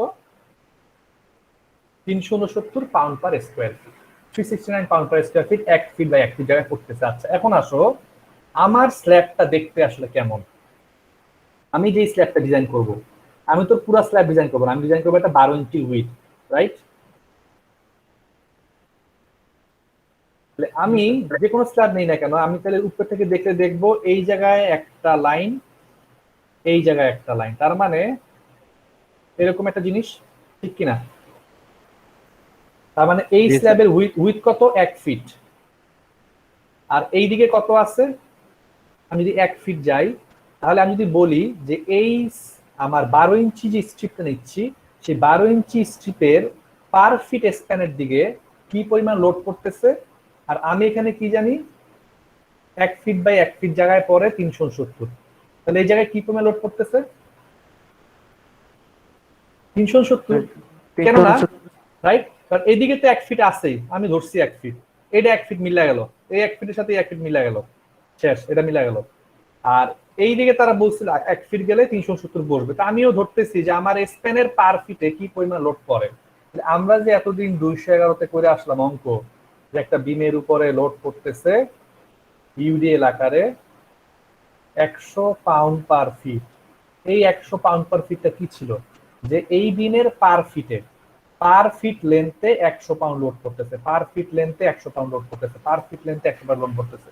Speaker 1: 369 pound per square feet, 369 pound per square feet 1 feet by 1 feet জায়গায় পড়তেছে। আচ্ছা এখন আসো, আমার স্ল্যাবটা দেখতে আসলে কেমন? আমি যে স্ল্যাবটা ডিজাইন করব, আমি তো পুরো স্ল্যাব ডিজাইন করবো না, আমি ডিজাইন করবো একটা 12 ইঞ্চি উইথ, রাইট? তাহলে
Speaker 2: জি
Speaker 1: আমি
Speaker 2: স্যার।
Speaker 1: যে কোনো স্ল্যাব নেই না কেন, আমি তাহলে উপর থেকে দেখলে দেখবো এই জায়গায় একটা লাইন, এই জায়গায় একটা লাইন, তার মানে এরকম একটা জিনিস, ঠিক কিনা? তার মানে এই
Speaker 2: জি স্যার।
Speaker 1: স্ল্যাবের উইথ উইথ কত? 1 ফিট। আর এই দিকে কত আছে? আমি যদি 1 ফিট যাই, তাহলে আমি যদি বলি যে এই আমার 12 ইঞ্চি যে স্ট্রিপটা নিচ্ছি, সেই 12 ইঞ্চি স্ট্রিপের পার ফিট স্প্যানের দিকে কি পরিমাণ লোড পড়তেছে, আর আমি এখানে কি জানি 1 ফিট বাই 1 ফিট জায়গায় পরে 369, তাহলে এই জায়গায় কি পরিমাণ লোড পড়তেছে? 369। কেননা
Speaker 2: 369।
Speaker 1: রাইট, কারণ এইদিকে তো 1 ফিট আছেই, আমি ধরছি 1 ফিট, এটা 1 ফিট মিলা গেল, এই 1 ফিটের সাথে 1 ফিট মিলা গেল, শেষ, এটা মিলা গেল। আর এই দিকে তারা বলছিল 1 ফিট গেলে 370 বসবে, তা আমিও ধরতেছি যে আমার স্প্যানের পার ফিটে কি পরিমাণ লোড পড়ে। আমরা যে এতদিন 211-তে করে আসলাম অঙ্ক, যে একটা বিমের উপরে লোড পড়তেছে ইউডিএল আকারে 100 পাউন্ড পার ফিট, এই 100 পাউন্ড পার ফিটটা কি ছিল? যে এই বিমের পার ফিট লেন্থে 100 পাউন্ড লোড করতেছে, পার ফিট লেন্থে 100 পাউন্ড লোড করতেছে, পার ফিট লেন্থে 100 পাউন্ড লোড করতেছে।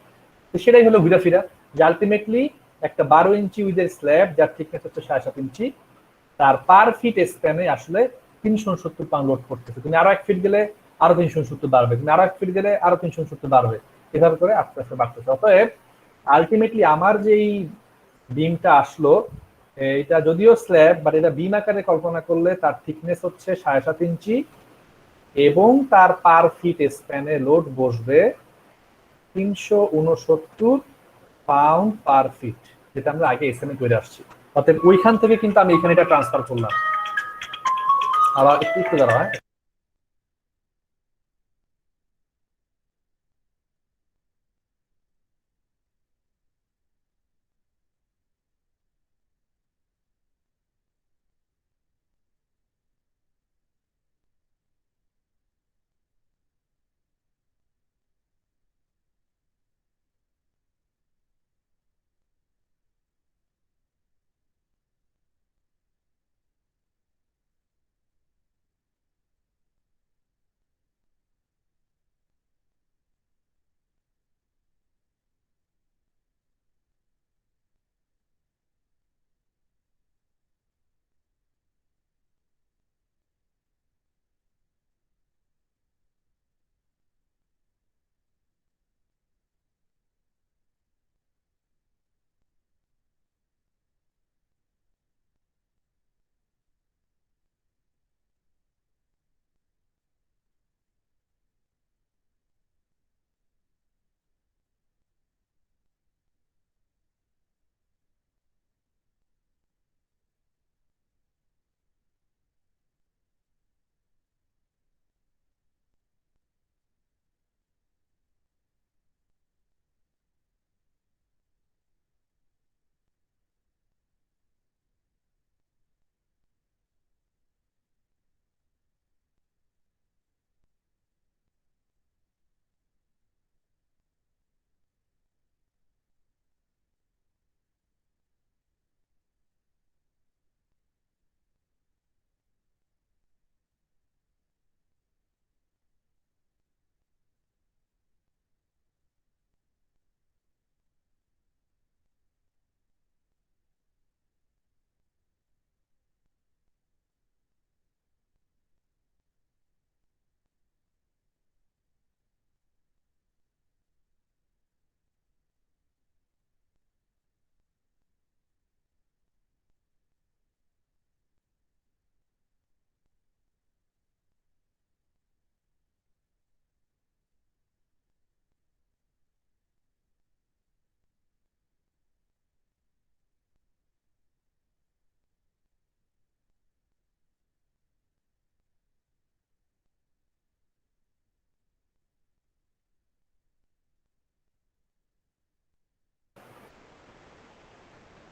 Speaker 1: তো সেটাই হলো ঘুরা ফিরা, যে আলটিমেটলি একটা 12 ইঞ্চি উইথের স্ল্যাব যার থিকনেস হচ্ছে 7.5 ইঞ্চি, তার পার ফিট স্প্যানে আসলে 370 পাউন্ড লোড করতেছে। তুমি আরো 1 ফিট গেলে আরো 370 বাড়বে, তুমি আরো 1 ফিট গেলে আরো 370 বাড়বে, এভাবে করে আস্তে আস্তে বাড়তেছে। অতএব আলটিমেটলি আমার যেই বিমটা আসলো, এটা যদিও স্ল্যাব, বাট এটা বিম আকারে কল্পনা করলে তার থিকনেস হচ্ছে 7.5 ইঞ্চি, এবং তার পার ফিট স্প্যানে লোড বসবে 369 পাউন্ড পার ফিট, যেটা আমরা আগে এসএমএ করে আসছি। অতএব ওইখান থেকে কিন্তু আমি এখানে এটা ট্রান্সফার করলাম। আবার একটু একটু দাঁড়া, হ্যাঁ।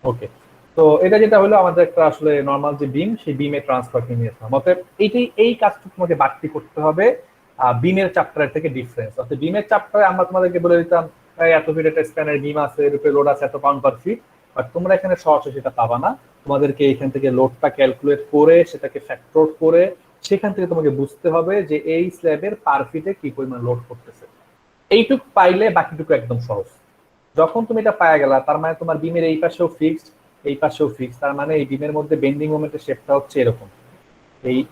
Speaker 1: ওকে, তো এটা যেটা হলো আমাদের একটা আসলে নর্মাল যে বিম, সেই বিমে ট্রান্সফারকে নিয়ে আসলাম। অতএব এই কাজটা তোমাকে বাড়তি করতে হবে বিমের চ্যাপ্টারের থেকে ডিফারেন্স। অর্থাৎ বিমের চ্যাপ্টারে আমরা তোমাদেরকে বলে দিতাম এত ফিট একটা স্প্যানের বিম আছে, এর উপরে লোড আছে এত পাউন্ড পার ফিট, বাট তোমরা এখানে সহজে সেটা পাবা না। তোমাদেরকে এখান থেকে লোডটা ক্যালকুলেট করে সেটাকে ফ্যাক্টর করে সেখান থেকে তোমাকে বুঝতে হবে যে এই স্ল্যাবের পার ফিটে কি পরিমাণ লোড করতেছে। এইটুক পাইলে বাকিটুকু একদম সহজ। যখন তুমি এটা পাওয়া গেলা, তার মানে তোমার বিমের এই পাশেও ফিক্সড, এই পাশেও ফিক্সড, তার মানে এই বিমের মধ্যে বেন্ডিং মোমেন্টের শেপটা হচ্ছে এরকম।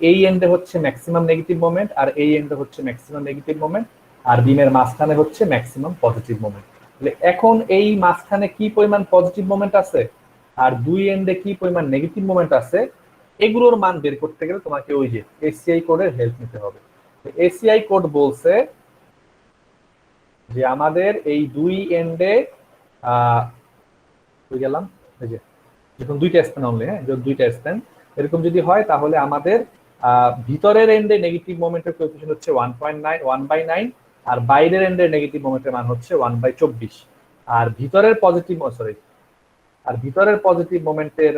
Speaker 1: এই এন্ডে হচ্ছে ম্যাক্সিমাম নেগেটিভ মোমেন্ট, আর এই এন্ডে হচ্ছে ম্যাক্সিমাম নেগেটিভ মোমেন্ট, আর বিমের মাঝখানে হচ্ছে ম্যাক্সিমাম পজিটিভ মোমেন্ট। তাহলে এখন এই মাঝখানে কি পরিমাণ পজিটিভ মোমেন্ট আছে আর দুই এন্ডে কি পরিমাণ নেগেটিভ মোমেন্ট আছে, এগুলোর মান বের করতে গেলে তোমাকে ওই যে এসিআই কোডের হেল্প নিতে হবে। এসিআই কোড বলছে যে আমাদের এই দুই এন্ডে গেলাম, এই যে যখন দুইটা স্প্যান অনলি, হ্যাঁ যখন দুইটা স্প্যান এরকম যদি হয়, তাহলে আমাদের ভিতরের এন্ডে নেগেটিভ মোমেন্টের কোএফিসিয়েন্ট হচ্ছে 1/9, আর বাইরের এন্ডে নেগেটিভ মোমেন্টের মান হচ্ছে 1/24, আর ভিতরের পজিটিভ মোমেন্টের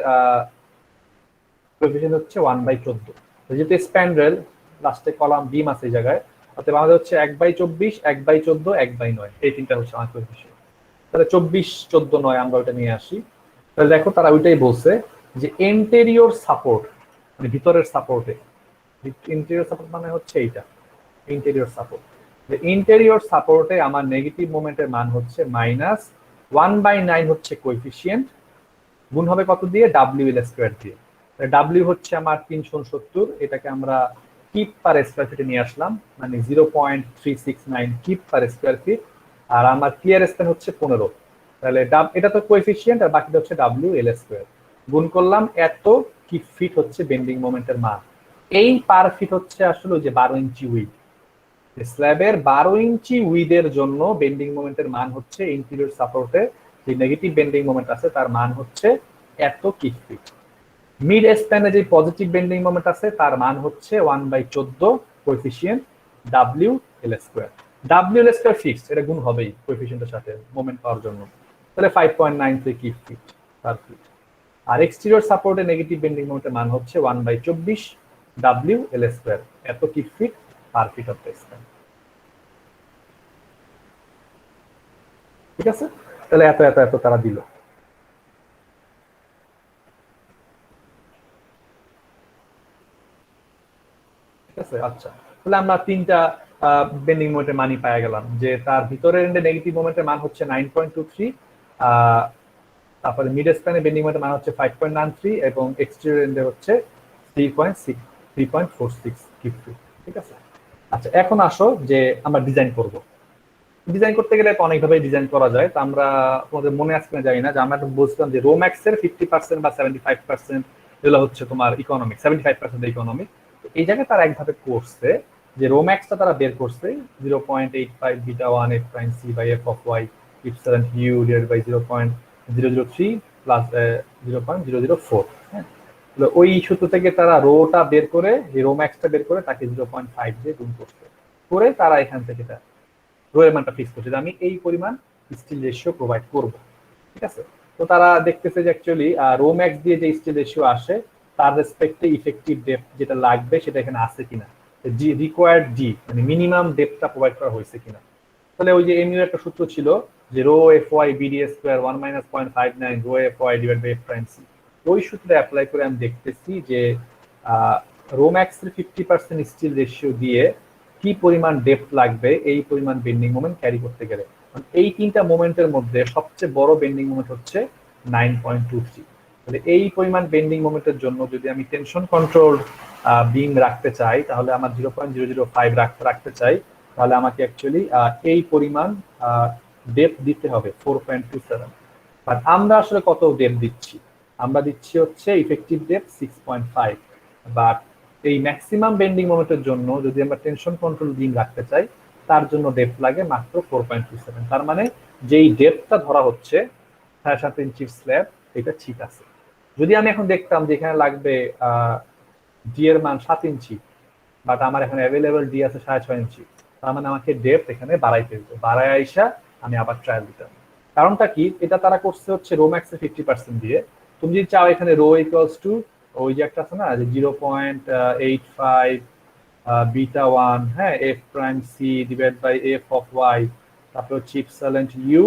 Speaker 1: কোএফিসিয়েন্ট হচ্ছে 1/14। যেহেতু স্প্যান্ড্রেল লাস্টে কলাম বিম আছে এই জায়গায়, অতএব আমাদের হচ্ছে 1/24, 1/14, 1/9, এই তিনটা হচ্ছে আমার কোএফিসিয়েন্ট। তাহলে 24, 14, 9 আমরা ওইটা নিয়ে আসি। তাহলে দেখো তারা ওইটাই বলছে যে এন্টেরিয়র সাপোর্ট, মানে ভিতরের সাপোর্টে, ইন্টেরিয়র সাপোর্ট মানে হচ্ছে এইটা ইন্টেরিয়র সাপোর্ট। ইন্টেরিয়র সাপোর্টে আমার নেগেটিভ মোমেন্টের মান হচ্ছে -1/9 হচ্ছে কোএফিসিয়েন্ট, গুণ হবে কত দিয়ে? WL² দিয়ে। ডাব্লিউ হচ্ছে আমার 370, এটাকে আমরা কিপ পার স্কয়ার ফিটে নিয়ে আসলাম, মানে 0.369 কিপ পার স্কয়ার ফিট, আর আমার ক্লিয়ার স্প্যান হচ্ছে 15। তাহলে এটা তো কোএফিসিয়েন্ট, আর বাকিটা হচ্ছে WL²। গুণ করলাম, এত কিপ ফিট হচ্ছে বেন্ডিং মোমেন্টের মান। এই পার ফিট হচ্ছে আসলে যে 12 ইঞ্চি উইড, স্ল্যাবের 12 ইঞ্চি উইডের জন্য বেন্ডিং মোমেন্টের মান হচ্ছে ইন্টেরিয়র সাপোর্টে যে নেগেটিভ বেন্ডিং মোমেন্ট আছে তার মান হচ্ছে এত কিপ ফিট। মিড স্প্যানে যে পজিটিভ বেন্ডিং মোমেন্ট আছে তার মান হচ্ছে 1/14 কোএফিসিয়েন্ট WL²। WL² ফিক্সড, এটা গুণ হবেই কোএফিসিয়েন্টের সাথে মোমেন্ট পাওয়ার জন্য। তাহলে 5.93 কিপ ফিট পার ফিট। আর এক্সটেরিয়র সাপোর্টে নেগেটিভ বেন্ডিং মোমেন্টের মান হচ্ছে 1/24 WL², এত keep feet per fit of the span. ঠিক আছে, তাহলে এত এত এত তারা দিল। ঠিক আছে, আচ্ছা, তাহলে আমরা তিনটা বেন্ডিং মোমেন্টের মানই পাওয়া গেলাম, যে তার ভিতরের এন্ডে নেগেটিভ মোমেন্টের মান হচ্ছে 9.23, তারপরে মিড স্প্যানে বেন্ডিং মোমেন্টের মান হচ্ছে 5.93, এবং এক্সটেরিয়র এন্ডে হচ্ছে 3.46 কিপ ফিট। ঠিক আছে, আচ্ছা, এখন আসো যে আমরা ডিজাইন করব। ডিজাইন করতে গেলে অনেকভাবে ডিজাইন করা যায়। তো আমরা, তোমাদের মনে আছে কিনা জানি না, যে আমরা বলছিলাম যে রোম্যাক্স এর 50% বা 75% এগুলো হচ্ছে তোমার ইকোনমিক, 75% ইকোনমিক। এই জায়গায় তারা একভাবে করছে যে রোম্যাক্সটা তারা বের করছে 0.85 beta 1 f prime c by f of y epsilon u divided by 0.003 plus 0.004। হ্যাঁ, ওই সূত্র থেকে তারা রোটা বের করে, যে রোম্যাক্সটা বের করে তাকে 0.5 দিয়ে গুণ করছে, করে তারা এখান থেকে রো এর মানটা ফিক্স করছে যে আমি এই পরিমাণ স্টিল রেশিও প্রোভাইড করব। ঠিক আছে, তো তারা দেখতেছে যে অ্যাকচুয়ালি রো ম্যাক্স দিয়ে যে স্টিল রেশিও আসে তার রেসপেক্টে ইফেক্টিভ ডেপথ যেটা লাগবে সেটা এখানে আছে কিনা, জি রিকোয়ার্ড ডি মানে মিনিমাম ডেপথটা প্রোভাইড করা হয়েছে কিনা। তাহলে ওই যে এমইউ একটা সূত্র ছিল যে rho f y b d s square 1 - 0.59 rho f y divide by f prime c. ওই সূত্রে অ্যাপ্লাই করে আমি দেখতেছি যে রো ম্যাক্স এর 50% স্টিল রেশিও দিয়ে কি পরিমাণ ডেপথ লাগবে এই পরিমাণ বেন্ডিং মোমেন্ট ক্যারি করতে গেলে। এই তিনটা মোমেন্টের মধ্যে সবচেয়ে বড় বেন্ডিং মোমেন্ট হচ্ছে 9.23। তাহলে এই পরিমাণ বেন্ডিং মোমেন্টের জন্য যদি আমি টেনশন কন্ট্রোল বিম রাখতে চাই, তাহলে আমার 0.005 রাখতে চাই, তাহলে আমাকে অ্যাকচুয়ালি এই পরিমাণ ডেপথ দিতে হবে 4.27। বাট আমরা আসলে কত ডেপথ দিচ্ছি? আমরা দিচ্ছি হচ্ছে ইফেক্টিভ ডেপথ 6.5। বাট এই ম্যাক্সিমাম বেন্ডিং মোমেন্টের জন্য যদি আমরা টেনশন কন্ট্রোল বিম রাখতে চাই, তার জন্য ডেপথ লাগে মাত্র 4.27। তার মানে যেই ডেপথটা ধরা হচ্ছে 7.5 ইঞ্চির স্ল্যাব, এটা ঠিক আছে। যদি আমি এখন দেখতাম যে এখানে লাগবে ডি এর মান 7 ইঞ্চি, বাট আমার এখানে অ্যাভেলেবল ডি আছে 6.5 ইঞ্চি, তার মানে আমাকে ডেপথ এখানে বাড়াইতে হতো, বাড়ায় আইসা আমি আবার ট্রায়াল দিতাম। কারণটা কি, এটা তারা করছে হচ্ছে রো ম্যাক্সের 50% দিয়ে। তুমি যদি চাও এখানে রো ইকুয়ালস টু ওই যে একটা আছে না যে 0.85 বিটা 1, হ্যাঁ, f prime c divide by f of y, তারপর হচ্ছে epsilon u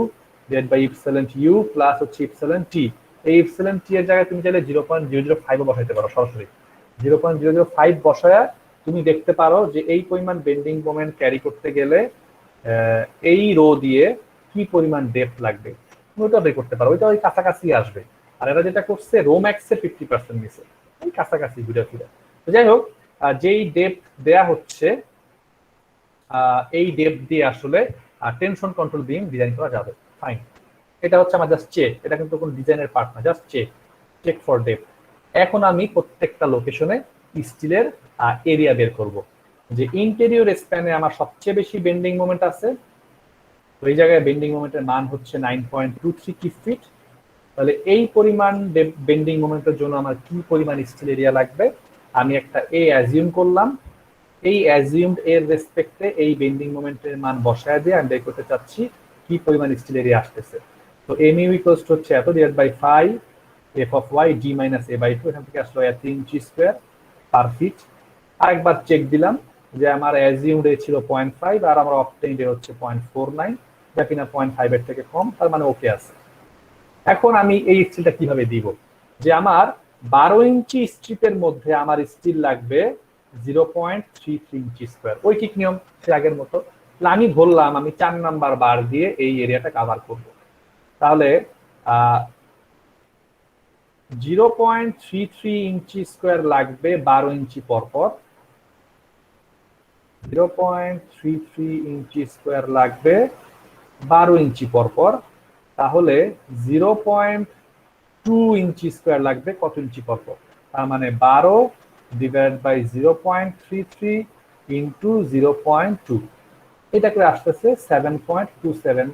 Speaker 1: divide by epsilon u plus হচ্ছে ইপসিলন টি। এই ইপসিলন টি এর জায়গায় তুমি চাইলে 0.005 বসাইতে পারো সরাসরি। 0.005 বসায়া তুমি দেখতে পারো যে এই পরিমাণ বেন্ডিং মোমেন্ট ক্যারি করতে গেলে এই রো দিয়ে কি পরিমাণ ডেপথ লাগবে, ওটা বের করতে পারো, ওইটা ওই কাছাকাছি আসবে। আর এরা যেটা করছে রো ম্যাক্সের 50% নিছে, এই কাছাকাছি ঘুরে ফিরে। তো যাই হোক, যেই ডেপথ দেয়া হচ্ছে এই ডেপথ দিয়ে আসলে টেনশন কন্ট্রোল বিম ডিজাইন করা যাবে। ফাইন, এটা হচ্ছে আমার জাস্ট চেক, এটা কিন্তু কোনো ডিজাইনের পার্ট না, জাস্ট চেক ফর ডেপথ। এখন আমি প্রত্যেকটা লোকেশনে স্টিলের এরিয়া বের করব, যে ইন্টেরিয়র স্প্যানে আমার সবচেয়ে বেশি বেন্ডিং মোমেন্ট আছে, তো এই জায়গায় বেন্ডিং মোমেন্টের মান হচ্ছে 9.23 কিপ ফিট। তাহলে এই পরিমাণ বেন্ডিং মোমেন্টের জন্য আমার কি পরিমাণ স্টিল এরিয়া লাগবে, আমি একটা এ অ্যাজিউম করলাম। এই অ্যাজিউমড এর রেসপেক্টে এই বেন্ডিং মোমেন্টের মান বসায় দিয়ে আমি বের করতে চাচ্ছি কি পরিমাণ স্টিল এরিয়া আসতেছে। তো এম ইউ ইকুয়ালস টু হচ্ছে এত divide by 5 f of y d minus a by 2, এখান থেকে আসলো 1 ইঞ্চি স্কোয়ার পার ফিট। আরেকবার চেক দিলাম যে আমার অ্যাজিউমড এ ছিল 0.5 আর আমার অবটেইনড এ হচ্ছে 0.49, যা কিনা 0.5 এর থেকে কম, তার মানে ওকে আছে। এখন আমি এই স্টিলটা কিভাবে দিব, যে আমার 12 ইঞ্চি স্ট্রিপের মধ্যে আমার স্টিল লাগবে 0.33 ইঞ্চি স্কোয়ার, ওই ঠিক নিয়ম সে আগের মতো। আমি বললাম আমি 4 নাম্বার বার দিয়ে এই এরিয়াটা কভার করব। তাহলে 0.33 ইঞ্চি স্কোয়ার লাগবে 12 ইঞ্চি পরপর, 0.33 ইঞ্চি স্কোয়ার লাগবে 12 ইঞ্চি পরপর। তাহলে 0.2 ইঞ্চি স্কোয়ার লাগবে কত ইঞ্চি পরপর, তার মানে 12 ডিভাইড বাই 0.33 ইন্টু 0.2, এটা করে আসতেছে 7.27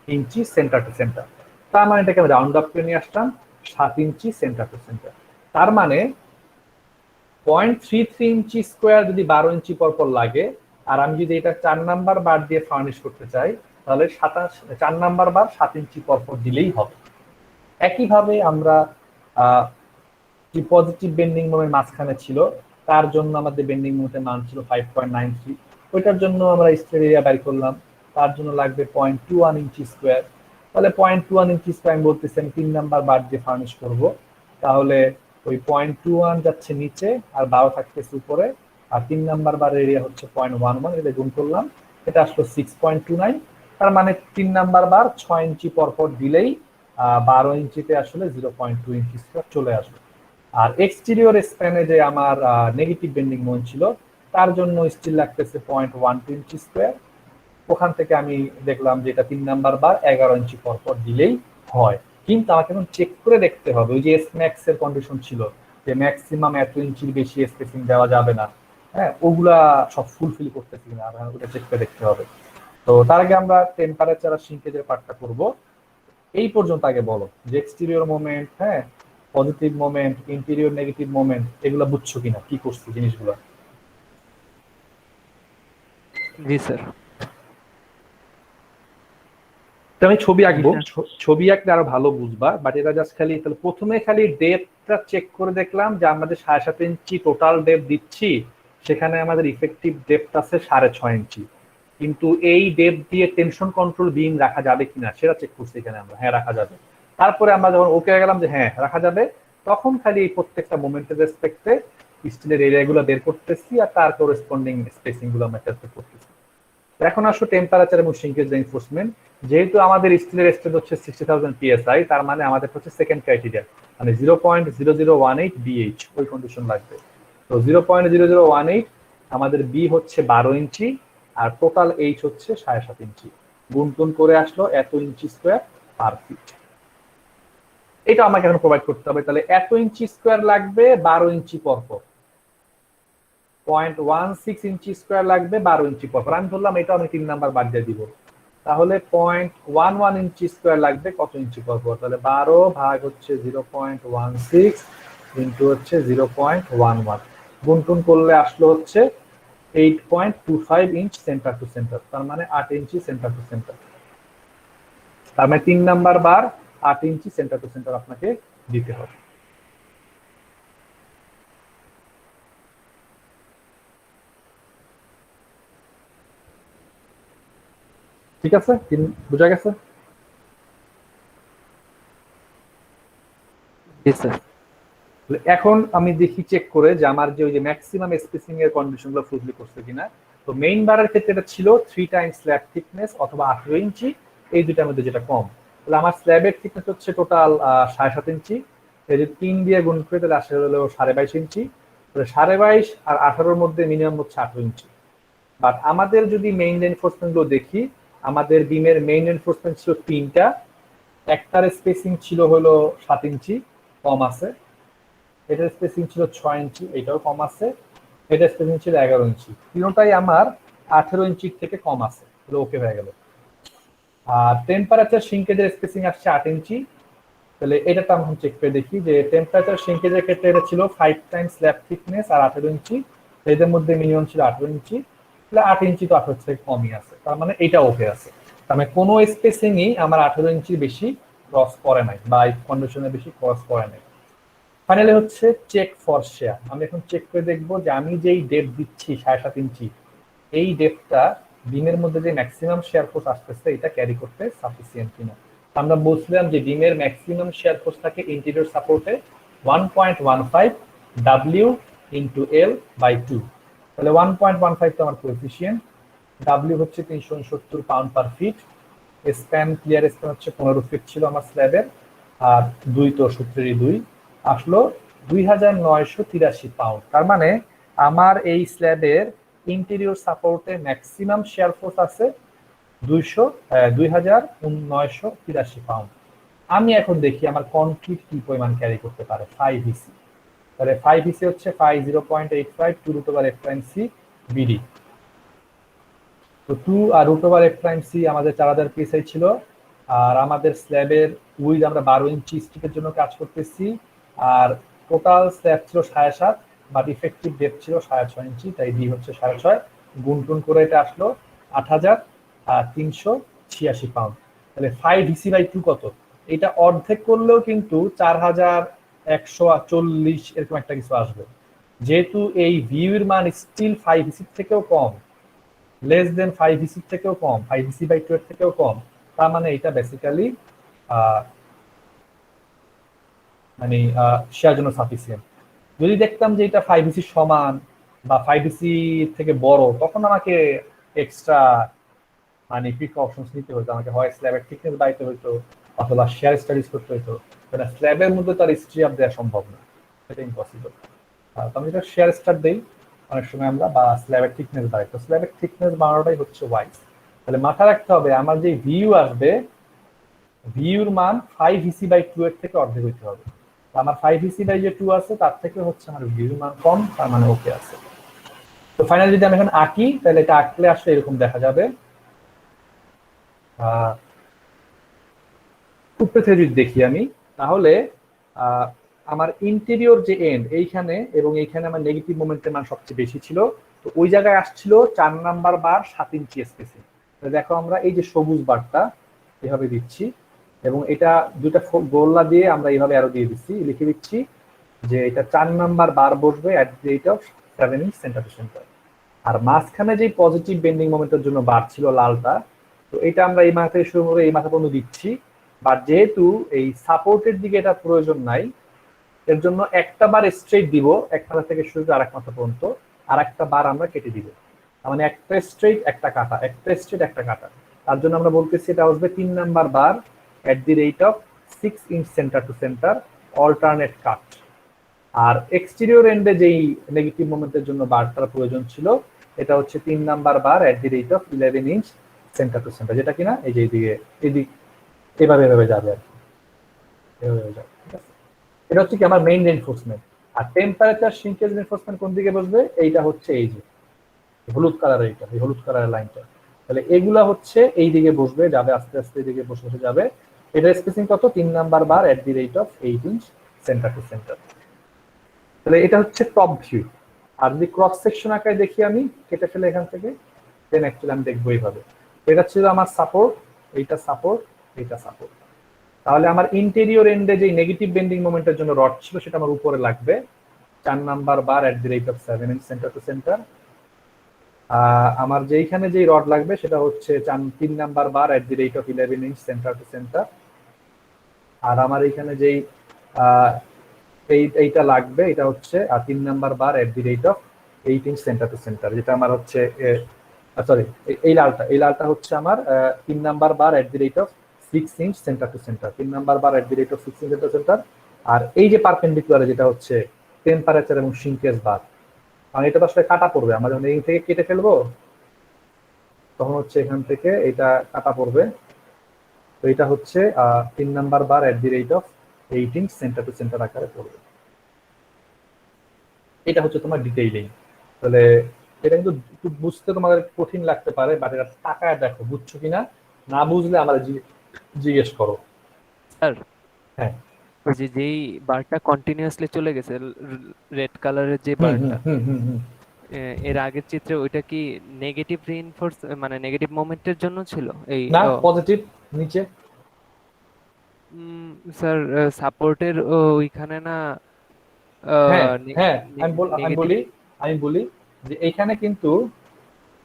Speaker 1: ইঞ্চি সেন্টার টু সেন্টার। তার মানে এটাকে আমি রাউন্ড আপ করে নিয়ে আসলাম 7 ইঞ্চি সেন্টার টু সেন্টার। তার মানে 0.33 ইঞ্চি স্কোয়ার যদি 12 ইঞ্চি পরপর লাগে, আর আমি যদি এটা 4 নাম্বার বার দিয়ে ফার্নিশ করতে চাই, তাহলে 4 নাম্বার বার 7 ইঞ্চি পরপর দিলেই হবে। একইভাবে আমরা যে পজিটিভ বেন্ডিং মোমেন্ট মাঝখানে ছিল তার জন্য আমাদের বেন্ডিং মোমেন্টের মান ছিল 5.93, ওইটার জন্য আমরা স্টিল এরিয়া বের করলাম, তার জন্য লাগবে 0.21 ইঞ্চি স্কোয়ার। তাহলে 0.21 ইঞ্চি স্কোয়ার আমি বলতেছি আমি 3 নাম্বার বার দিয়ে ফার্নিশ করব, তাহলে ওই 0.21 যাচ্ছে নিচে আর 12 থাকতেছে উপরে, আর 3 নাম্বার বার এরিয়া হচ্ছে 0.11, এটা গুণ করলাম, এটা আসলো 6.29। তার মানে 3 নাম্বার বার 6 ইঞ্চি পরপর দিলেই 12 ইঞ্চিতে আসলে 0.2 ইঞ্চি স্কোয়ার চলে আসবে। আর এক্সটেরিয়র স্প্যানে যে আমার নেগেটিভ বেন্ডিং মোমেন্ট ছিল তার জন্য স্টিল লাগতেছে 0.12 ইঞ্চি স্কোয়ার। ওখান থেকে আমি দেখলাম যে এটা 3 নাম্বার বার 11 ইঞ্চি পরপর দিলেই হয়। কিন্তু আমাকে এখন চেক করে দেখতে হবে, ওই যে এস ম্যাক্স এর কন্ডিশন ছিল যে ম্যাক্সিমাম এত ইঞ্চির বেশি স্পেসিং দেওয়া যাবে না, হ্যাঁ, ওগুলা সব ফুলফিল করতেছি কিনা ওটা চেক করে দেখতে হবে। তো তার আগে আমরা টেম্পারেচার আর সিঙ্কেজের পার্টটা করব। এই পর্যন্ত আগে বলো যে এক্সটেরিয়র মোমেন্ট, হ্যাঁ, positive moment, interior negative moment, এগুলো বুঝছো কিনা, কি করছি জিনিসগুলো?
Speaker 2: জি স্যার।
Speaker 1: আমি ছবি আঁকবো, ছবি আঁকলে আরো ভালো বুঝবা, বাট এটা জাস্ট খালি তাহলে প্রথমে খালি ডেপথটা চেক করে দেখলাম যে আমাদের 7.5 ইঞ্চি টোটাল ডেপথ দিচ্ছি, সেখানে আমাদের ইফেক্টিভ ডেপথ আছে 6.5 ইঞ্চি, কিন্তু এই ডেপথ দিয়ে টেনশন কন্ট্রোল বিম রাখা যাবে কিনা সেটা চেক করছি এখানে আমরা, হ্যাঁ রাখা যাবে। তারপরে আমরা যখন ওকে হয়ে গেলাম যে হ্যাঁ রাখা যাবে, তখন খালি এই প্রত্যেকটা মোমেন্টের রেসপেক্টে স্টিলের এরিয়াগুলো বের করতেছি আর তার করেসপন্ডিং স্পেসিং গুলো আমরা ক্যালকুলেট করতেছি। এখন আসো টেম্পারেচার এবং সিঙ্কেজ রেইনফোর্সমেন্ট। যেহেতু আমাদের স্টিলের স্ট্রেন্থ হচ্ছে 60,000 PSI, তার মানে আমাদের হচ্ছে সেকেন্ড ক্রাইটেরিয়া মানে 0.0018 BH, ওই কন্ডিশন লাগবে। তো 0.0018 আমাদের বি হচ্ছে 12 ইঞ্চি আর টোটাল এইচ হচ্ছে 7.5 ইঞ্চি, গুণটুন করে আসলো এত ইঞ্চি স্কোয়ার পার ফিট। এটা আমাকে এখন প্রোভাইড করতে হবে। তাহলে এত ইঞ্চি স্কোয়ার লাগবে 12 ইঞ্চি পরপর, 0.16 ইঞ্চি স্কোয়ার লাগবে 12 ইঞ্চি পরপর। আমি ধরলাম এটা আমি 3 নাম্বার বাদ দিয়ে দিব, তাহলে 0.11 ইঞ্চি স্কোয়ার লাগবে কত ইঞ্চি পরপর, তাহলে 12 ভাগ হচ্ছে 0.16 ইন্টু হচ্ছে 0.11, গুণটুন করলে আসলো হচ্ছে 8.25 ইঞ্চ সেন্টার টু সেন্টার, তার মানে 8 ইঞ্চি সেন্টার টু সেন্টার। তার মানে 3 number bar 8 inch centre to centre আপনাকে দিতে হবে। ঠিক আছে, বোঝা গেছে?
Speaker 2: জি স্যার।
Speaker 1: এখন আমি দেখি চেক করে যে আমার যে ওই যে ম্যাক্সিমাম স্পেসিং এর কন্ডিশনগুলো ফুলফিল করছে কিনা। তো মেইন বারের ক্ষেত্রে এটা ছিল 3 টাইমস স্ল্যাব থিকনেস অথবা 18 ইঞ্চি, এই দুটার মধ্যে যেটা কম। তাহলে আমার স্ল্যাবের থিকনেস হচ্ছে টোটাল 7.5 ইঞ্চি, এই যে 3 দিয়ে গুণ করে তাহলে আসলে হলো 22.5 ইঞ্চি। তাহলে 22.5 আর 18-র মধ্যে মিনিমাম হচ্ছে 18 ইঞ্চি। বাট আমাদের যদি মেইন রেনফোর্সমেন্ট গুলো দেখি, আমাদের বিমের মেইন রেনফোর্সমেন্ট ছিল 3টা, একটার স্পেসিং ছিল হলো 7 ইঞ্চি, কম আছে। এটার স্পেসিং ছিল 6 ইঞ্চি, এটাও কম আছে। এটার স্পেসিং ছিল 11 ইঞ্চি, তিনটাই আমার 18 ইঞ্চির থেকে কম আছে, তাহলে ওকে হয়ে গেল। আর টেম্পারেচার সিঙ্কেজের স্পেসিং আসছে 8 ইঞ্চি, তাহলে এটা তো আমরা চেক করে দেখি যে টেম্পারেচার সিঙ্কেজের ক্ষেত্রে এটা ছিল 5 টাইমস স্ল্যাব থিকনেস আর 18 ইঞ্চি, এদের মধ্যে মিনিমাম ছিল 18 ইঞ্চি, তাহলে 8 ইঞ্চি তো 18 থেকে কমই আছে, তার মানে এটা ওকে আছে। তার মানে কোনো স্পেসিংই আমার 18 ইঞ্চির বেশি ক্রস করে নাই বা এই কন্ডিশনের বেশি ক্রস করে নাই। ফাইনালি হচ্ছে চেক ফর শেয়ার। আমি এখন চেক করে দেখবো যে আমি যেই ডেপথ দিচ্ছি 7.5 ইঞ্চি, এই ডেপথটা বিমের মধ্যে যে ম্যাক্সিমাম শেয়ার ফোর্স আসতেছে এটা ক্যারি করতে সাফিসিয়েন্ট কিনা। আমরা বলছিলাম যে বিমের ম্যাক্সিমাম শেয়ার ফোর্স থাকে ইন্টেরিয়র সাপোর্টে 1.15 ডাব্লিউ ইন্টু এল বাই 2। তাহলে 1.15 তো আমার কোএফিসিয়েন্ট, ডাব্লিউ হচ্ছে 369 pound per fit, span clear span হচ্ছে 15 ফিট ছিল আমার স্ল্যাবের, আর 2 তো সূত্রেরই 2 আসলো 2983 পাউন্ড। তার মানে আমার এই স্ল্যাবের ইন্টেরিয়র সাপোর্টে ম্যাক্সিমাম শেয়ার ফোর্স আছে 2983 পাউন্ড। আমি এখন দেখি আমার কনক্রিট কি পরিমাণ ক্যারি করতে পারে 5 ইসি। তাহলে 5 ইসি হচ্ছে 0.85 2 root over F prime C BD. তো 2 আর root over F prime C আমাদের 4000 পিএসআই ছিল, আর আমাদের স্ল্যাবের উইথ আমরা 12 ইঞ্চি স্টিকের জন্য কাজ করতেছি, আর টোটাল স্ল্যাব ছিল 7.5 বাট ইফেক্টিভ ডেপথ ছিল 6.5 ইঞ্চি, তাই ডি হচ্ছে 6.5, গুণ টুন করে এটা আসলো 8386 পাউন্ড। তাহলে 5 ইসি বাই 2 কত? এটা অর্ধেক করলেও কিন্তু 4140 এরকম একটা কিছু আসবে, যেহেতু এই ভিউর মান স্টিল 5 ইসির থেকেও কম, লেস দেন 5 ইসি থেকেও কম, 5 ইসি বাই 2 এর থেকেও কম। তার মানে এটা বেসিক্যালি মানে শেয়ার জন্য সাফিসিয়েন্ট। যদি দেখতাম যে এটা 5 ইসি সমান বা 5 ইসি থেকে বড়, তখন আমাকে এক্সট্রা মানে প্রিকশনস নিতে হতো, আমাকে হয় স্ল্যাবের থিকনেস বাড়াইতে হতো অথবা শেয়ার স্টাডিজ করতে হতো। এটা স্ল্যাবের মধ্যে তার স্ট্রি আপ দেওয়া সম্ভব না, এটা ইম্পসিবল। তো আমি এটা শেয়ার স্টার দেই অনেক সময় আমরা, বা স্ল্যাবের থিকনেস বাড়াই, তো স্ল্যাবের থিকনেস বাড়ানোটাই হচ্ছে ওয়াইজ। তাহলে মাথা রাখতে হবে আমার যে ভিউ আসবে, ভিউর মান 5 ইসি বাই 2 এর থেকে অর্ধেক হইতে হবে। আমার 5 ইসি বাই যে 2 আছে তার থেকে হচ্ছে আমার ভিউর মান কম, তার মানে ওকে আছে। তো ফাইনালি যদি আমি এখন আঁকি, তাহলে এটা আঁকলে আসলে এরকম দেখা যাবে। উপরে থেকে যদি দেখি আমি, তাহলে আমার ইন্টেরিয়র যে এন্ড এইখানে এবং এইখানে আমার নেগেটিভ মোমেন্টের মান সবচেয়ে বেশি ছিল, তো ওই জায়গায় আসছিল 4 নাম্বার বার 7 ইঞ্চি স্পেসিং। দেখো আমরা এই যে সবুজ বারটা এভাবে দিচ্ছি, এবং এটা দুইটা গোল্লা দিয়ে আমরা এইভাবে আরো দিয়ে দিচ্ছি, লিখে দিচ্ছি যে এটা 4 নাম্বার বার বসবে at the rate of 7 inch centre to centre. আর মাঝখানে যে পজিটিভ বেন্ডিং মোমেন্টের জন্য বার ছিল লালটা, তো এটা আমরা এই মাথা থেকে শুরু করে এই মাথা পর্যন্ত দিচ্ছি। বাট যেহেতু এই সাপোর্টের দিকে এটা প্রয়োজন নাই, এর জন্য একটা বার স্ট্রেট দিব এক মাথা থেকে শুরু করে আরেক মাথা পর্যন্ত, আর একটা বার আমরা কেটে দিব। মানে একটা স্ট্রেট একটা কাটা, একটা স্ট্রেট একটা কাটা। তার জন্য আমরা বলতেছি এটা আসবে 3 number bar at the rate of 6 inch centre to centre alternate cut. আর এক্সটেরিয়র এন্ডে যেই নেগেটিভ মোমেন্টের জন্য বারটার প্রয়োজন ছিল, এটা হচ্ছে 3 number bar at the rate of 11 inch centre to centre, যেটা কিনা এই যে এদিক এভাবে এভাবে যাবে আর কি, এভাবে যাবে। ঠিক আছে, এটা হচ্ছে কি আমার মেইন রেইনফোর্সমেন্ট। আর টেম্পারেচার সিঙ্কেজ রেইনফোর্সমেন্ট কোন দিকে বসবে? এইটা হচ্ছে এই যে হলুদ কালারের, এইটা এই হলুদ কালারের লাইনটা। তাহলে এগুলা হচ্ছে এই দিকে বসবে, যাবে আস্তে আস্তে এদিকে বসে বসে যাবে। এটা স্পেসিং কত? 3 number bar at the rate of 8 inch centre to centre. তাহলে এটা হচ্ছে টপ ভিউ। আর যদি ক্রস সেকশন আকারে দেখি আমি, কেটে ফেলে এখান থেকে, দেন অ্যাকচুয়ালি আমি দেখবো এইভাবে। এটা ছিল আমার সাপোর্ট, এইটা সাপোর্ট, এটা সাপোর্ট। তাহলে আমার ইন্টেরিয়র এন্ডে যে নেগেটিভ বেন্ডিং মোমেন্টের জন্য রড ছিল সেটা আমার উপরে লাগবে 4 number bar at the rate of 7 inch centre to centre. আমার যেইখানে যেই রড লাগবে সেটা হচ্ছে 3 number bar at the rate of 11 inch centre to centre. আর আমার এইখানে যেই এইটা লাগবে এটা হচ্ছে 3 number bar at the rate of 8 inch centre to centre, যেটা আমার হচ্ছে সরি এই লালটা হচ্ছে আমার 3 number bar at the rate of 6 inch centre to centre, 3 number bar at the rate of 6 inch centre to centre. আর এই যে পারপেন্ডিকুলার যেটা হচ্ছে টেম্পারেচার এবং সিঙ্কেজ বার, কারণ এটা তো আসলে কাটা পড়বে, আমরা যখন এই থেকে কেটে ফেলবো তখন হচ্ছে এখান থেকে এটা কাটা পড়বে। তো এটা হচ্ছে 3 number bar at the rate of 8 inch centre to centre আকারে পড়বে। এটা হচ্ছে তোমার ডিটেইলিং। তাহলে এটা কিন্তু একটু বুঝতে তোমাদের কঠিন লাগতে পারে, বাট এটা তাকায় দেখো বুঝছো কিনা, না বুঝলে আমার জিজ্ঞেস করো।
Speaker 2: স্যার
Speaker 1: হ্যাঁ
Speaker 2: ওই যে যেই বারটা কন্টিনিউয়াসলি চলে গেছে, রেড কালারের যে
Speaker 1: হুম হুম
Speaker 2: বারটা,
Speaker 1: হুম হুম হুম।
Speaker 2: এর আগের চিত্রে ওইটা কি নেগেটিভ রিইনফোর্স মানে নেগেটিভ মোমেন্টের জন্য ছিল এই
Speaker 1: না পজিটিভ নিচে।
Speaker 2: স্যার সাপোর্টের ওইখানে না
Speaker 1: হ্যাঁ হ্যাঁ আমি
Speaker 2: নেগেটিভ।
Speaker 1: বলি আমি বলি যে এইখানে কিন্তু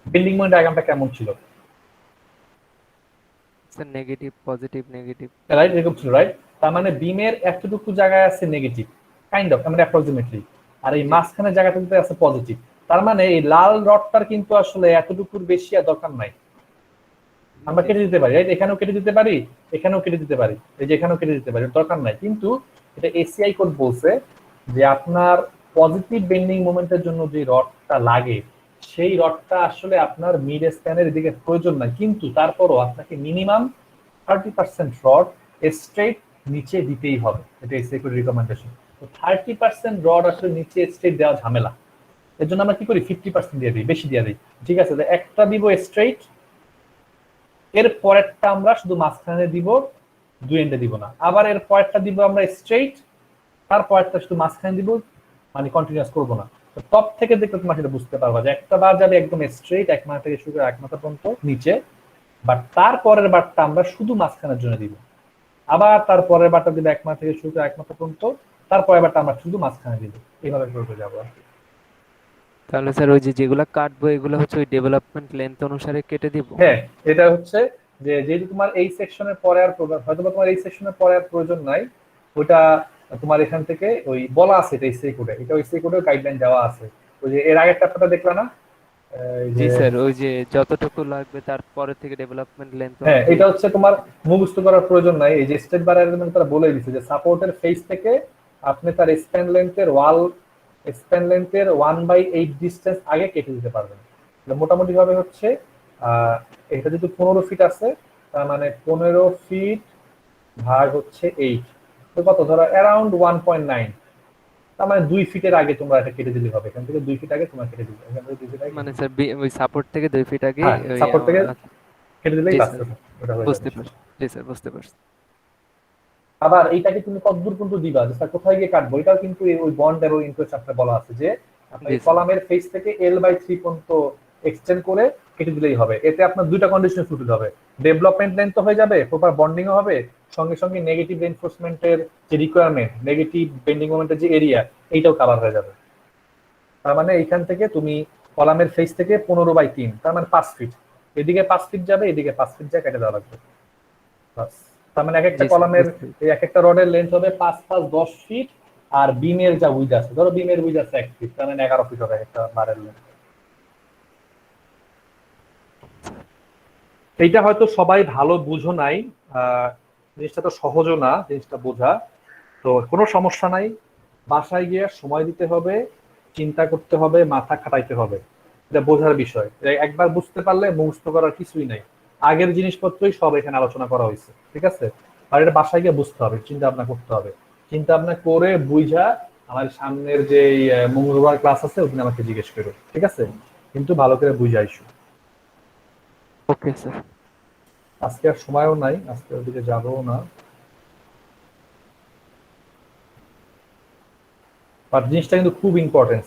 Speaker 1: বেন্ডিং মোমেন্ট ডায়াগ্রামটা কেমন ছিল,
Speaker 2: sir negative positive negative.
Speaker 1: Right? এরকম ছিল, রাইট? তার মানে বিমের এতটুকু জায়গায় আছে নেগেটিভ, কাইন্ড অফ মানে অ্যাপ্রক্সিমেটলি, আর এই মাঝখানে জায়গাটাতে আছে পজিটিভ। তার মানে এই লাল রডটার কিন্তু আসলে এতটুকুর বেশি আর দরকার নাই, আমরা কেটে দিতে পারি, রাইট? এখানেও কেটে দিতে পারি, এখানেও কেটে দিতে পারি, এই যে এখানেও কেটে দিতে পারি, দরকার নাই। কিন্তু এটা এসিআই কোড বলছে যে আপনার পজিটিভ বেন্ডিং মোমেন্টের জন্য যে রডটা লাগে সেই রডটা আসলে আপনার মিড স্প্যানের দিকে প্রয়োজন নাই, কিন্তু তারপরও আপনাকে মিনিমাম 30% রড স্ট্রেট নিচে দিতেই হবে, এটা এসিআই কোড রিকমেন্ডেশন। তো 30% রড আসলে নিচে স্ট্রেট দেওয়া ঝামেলা, এর জন্য আমরা কি করি 50% দিয়ে দিই, বেশি দিয়ে দিই। ঠিক আছে, একটা দিব স্ট্রেট, এর পরেরটা আমরা শুধু মাঝখানে দিব, দুই এন্ডে দিব না। আবার এর পরেরটা দিব আমরা স্ট্রেইট, তার পরেরটা শুধু মাঝখানে দিব, মানে কন্টিনিউয়াস করব না। তো টপ থেকে দেখলে তোমরা সেটা বুঝতে পারবা যে একটা বার যাবে একদম স্ট্রেইট এক মাথা থেকে শুরু করে এক মাথা পর্যন্ত নিচে, বাট তারপরের বারটা আমরা শুধু মাঝখানের জন্য দিব। আবার তারপরের বারটা দিব এক মাথা থেকে শুরু করে এক মাথা পর্যন্ত, তারপরের বারটা আমরা শুধু মাঝখানে দিব, এইভাবে করে যাবো আর কি।
Speaker 2: তাহলে স্যার ওই যে যেগুলা কাটবো এগুলো হচ্ছে ওই ডেভেলপমেন্ট লেন্থ অনুসারে কেটে দিব।
Speaker 1: হ্যাঁ, এটা হচ্ছে যে যেহেতু তোমার এই সেকশনের পরে আর হয়তো তোমার এই সেকশনের পরে আর প্রয়োজন নাই, ওটা তোমার এখান থেকে ওই বলা আছে, এটা এসএ কোডে, এটা এসএ কোডে গাইডলাইন দেওয়া আছে। ওই যে এর আগের চ্যাপ্টারটা দেখলা না, এই
Speaker 2: জি
Speaker 1: যে
Speaker 2: স্যার ওই যে যতটুকু লাগবে তারপরে থেকে ডেভেলপমেন্ট লেন্থ।
Speaker 1: হ্যাঁ, এটা হচ্ছে তোমার মুখস্থ করার প্রয়োজন নাই। এই যে স্টেট বার অ্যারেঞ্জমেন্ট তারা বলে দিয়েছে যে সাপোর্টের ফেস থেকে আপনি তার স্প্যান লেন্থের 1/8 ডিসটেন্স আগে কেটে দিতে পারবেন। মোটামুটি ভাবে হচ্ছে এটা যদি 15 ফিট আছে, তার মানে 15 ফিট ভাগ হচ্ছে 8, তো কত, ধরো অ্যারাউন্ড 1.9, তার মানে 2 ফিটের আগে তোমরা এটা কেটে দিলে হবে। এখান থেকে 2 ফিট আগে তোমরা কেটে দিলে, এখান থেকে 2 ফিট আগে
Speaker 2: মানে স্যার ওই সাপোর্ট থেকে 2 ফিট আগে
Speaker 1: হ্যাঁ,
Speaker 2: ওই
Speaker 1: সাপোর্ট থেকে কেটে দিলেই
Speaker 2: জি
Speaker 1: বাস
Speaker 2: স্যার
Speaker 1: ওটা হয়ে
Speaker 2: বুঝতে
Speaker 1: যাবে।
Speaker 2: পারছি। জি স্যার বুঝতে পারছি।
Speaker 1: আবার এইটাকে তুমি কতদূর পর্যন্ত দিবা, যে স্যার কোথায় গিয়ে কাটবো, এটাও কিন্তু ওই বন্ড এবং ইন্টারেস্ট চ্যাপ্টারে বলা আছে যে আপনি
Speaker 2: জি স্যার
Speaker 1: কলামের ফেস থেকে L/3 পর্যন্ত এক্সটেন্ড করে কেটে দিলেই হবে। এতে আপনার দুইটা কন্ডিশন ফুলফিল হবে, ডেভেলপমেন্ট লেন্থ তো হয়ে যাবে, প্রপার বন্ডিংও হবে, সঙ্গে সঙ্গে নেগেটিভ রেইনফোর্সমেন্টের যে রিকোয়ারমেন্ট, নেগেটিভ বেন্ডিং মোমেন্টের যে এরিয়া, এইটাও কভার হয়ে যাবে। তার মানে এইখান থেকে তুমি কলামের ফেস থেকে 15/3, তার মানে 5 ফিট, এদিকে 5 ফিট যাবে, এদিকে 5 ফিট যা কেটে দেওয়া লাগবে বাস। তার মানে এক একটা
Speaker 2: জি স্যার
Speaker 1: কলামের
Speaker 2: বুঝতে পেরেছি।
Speaker 1: এই এক একটা রডের লেন্থ হবে 5 ফিট, আর বিমের যা উইথ আছে, ধরো বিমের উইথ আছে 1 ফিট, তার মানে 11 ফিট হবে একটা বারের লেন্থ। এইটা হয়তো সবাই ভালো বুঝো নাই, জিনিসটা তো সহজও না জিনিসটা বোঝা, তো কোনো সমস্যা নাই, বাসায় গিয়ে সময় দিতে হবে, চিন্তা করতে হবে, মাথা খাটাইতে হবে, এটা বোঝার বিষয়। একবার বুঝতে পারলে মুখস্থ করার কিছুই নাই, আগের জিনিসপত্রই সব এখানে আলোচনা করা হয়েছে, ঠিক আছে? আর এটা বাসায় গিয়ে বুঝতে হবে, চিন্তা ভাবনা করতে হবে, চিন্তা ভাবনা করে বুঝা আমার সামনের যে মঙ্গলবার ক্লাস আছে ওখানে আমাকে জিজ্ঞেস করো, ঠিক আছে? কিন্তু ভালো করে বুঝাইছো।
Speaker 2: Okay sir.
Speaker 1: আজকে আর সময়ও নাই, আজকে ওদিকে যাবো না, বাট জিনিসটা কিন্তু খুব ইম্পর্টেন্ট।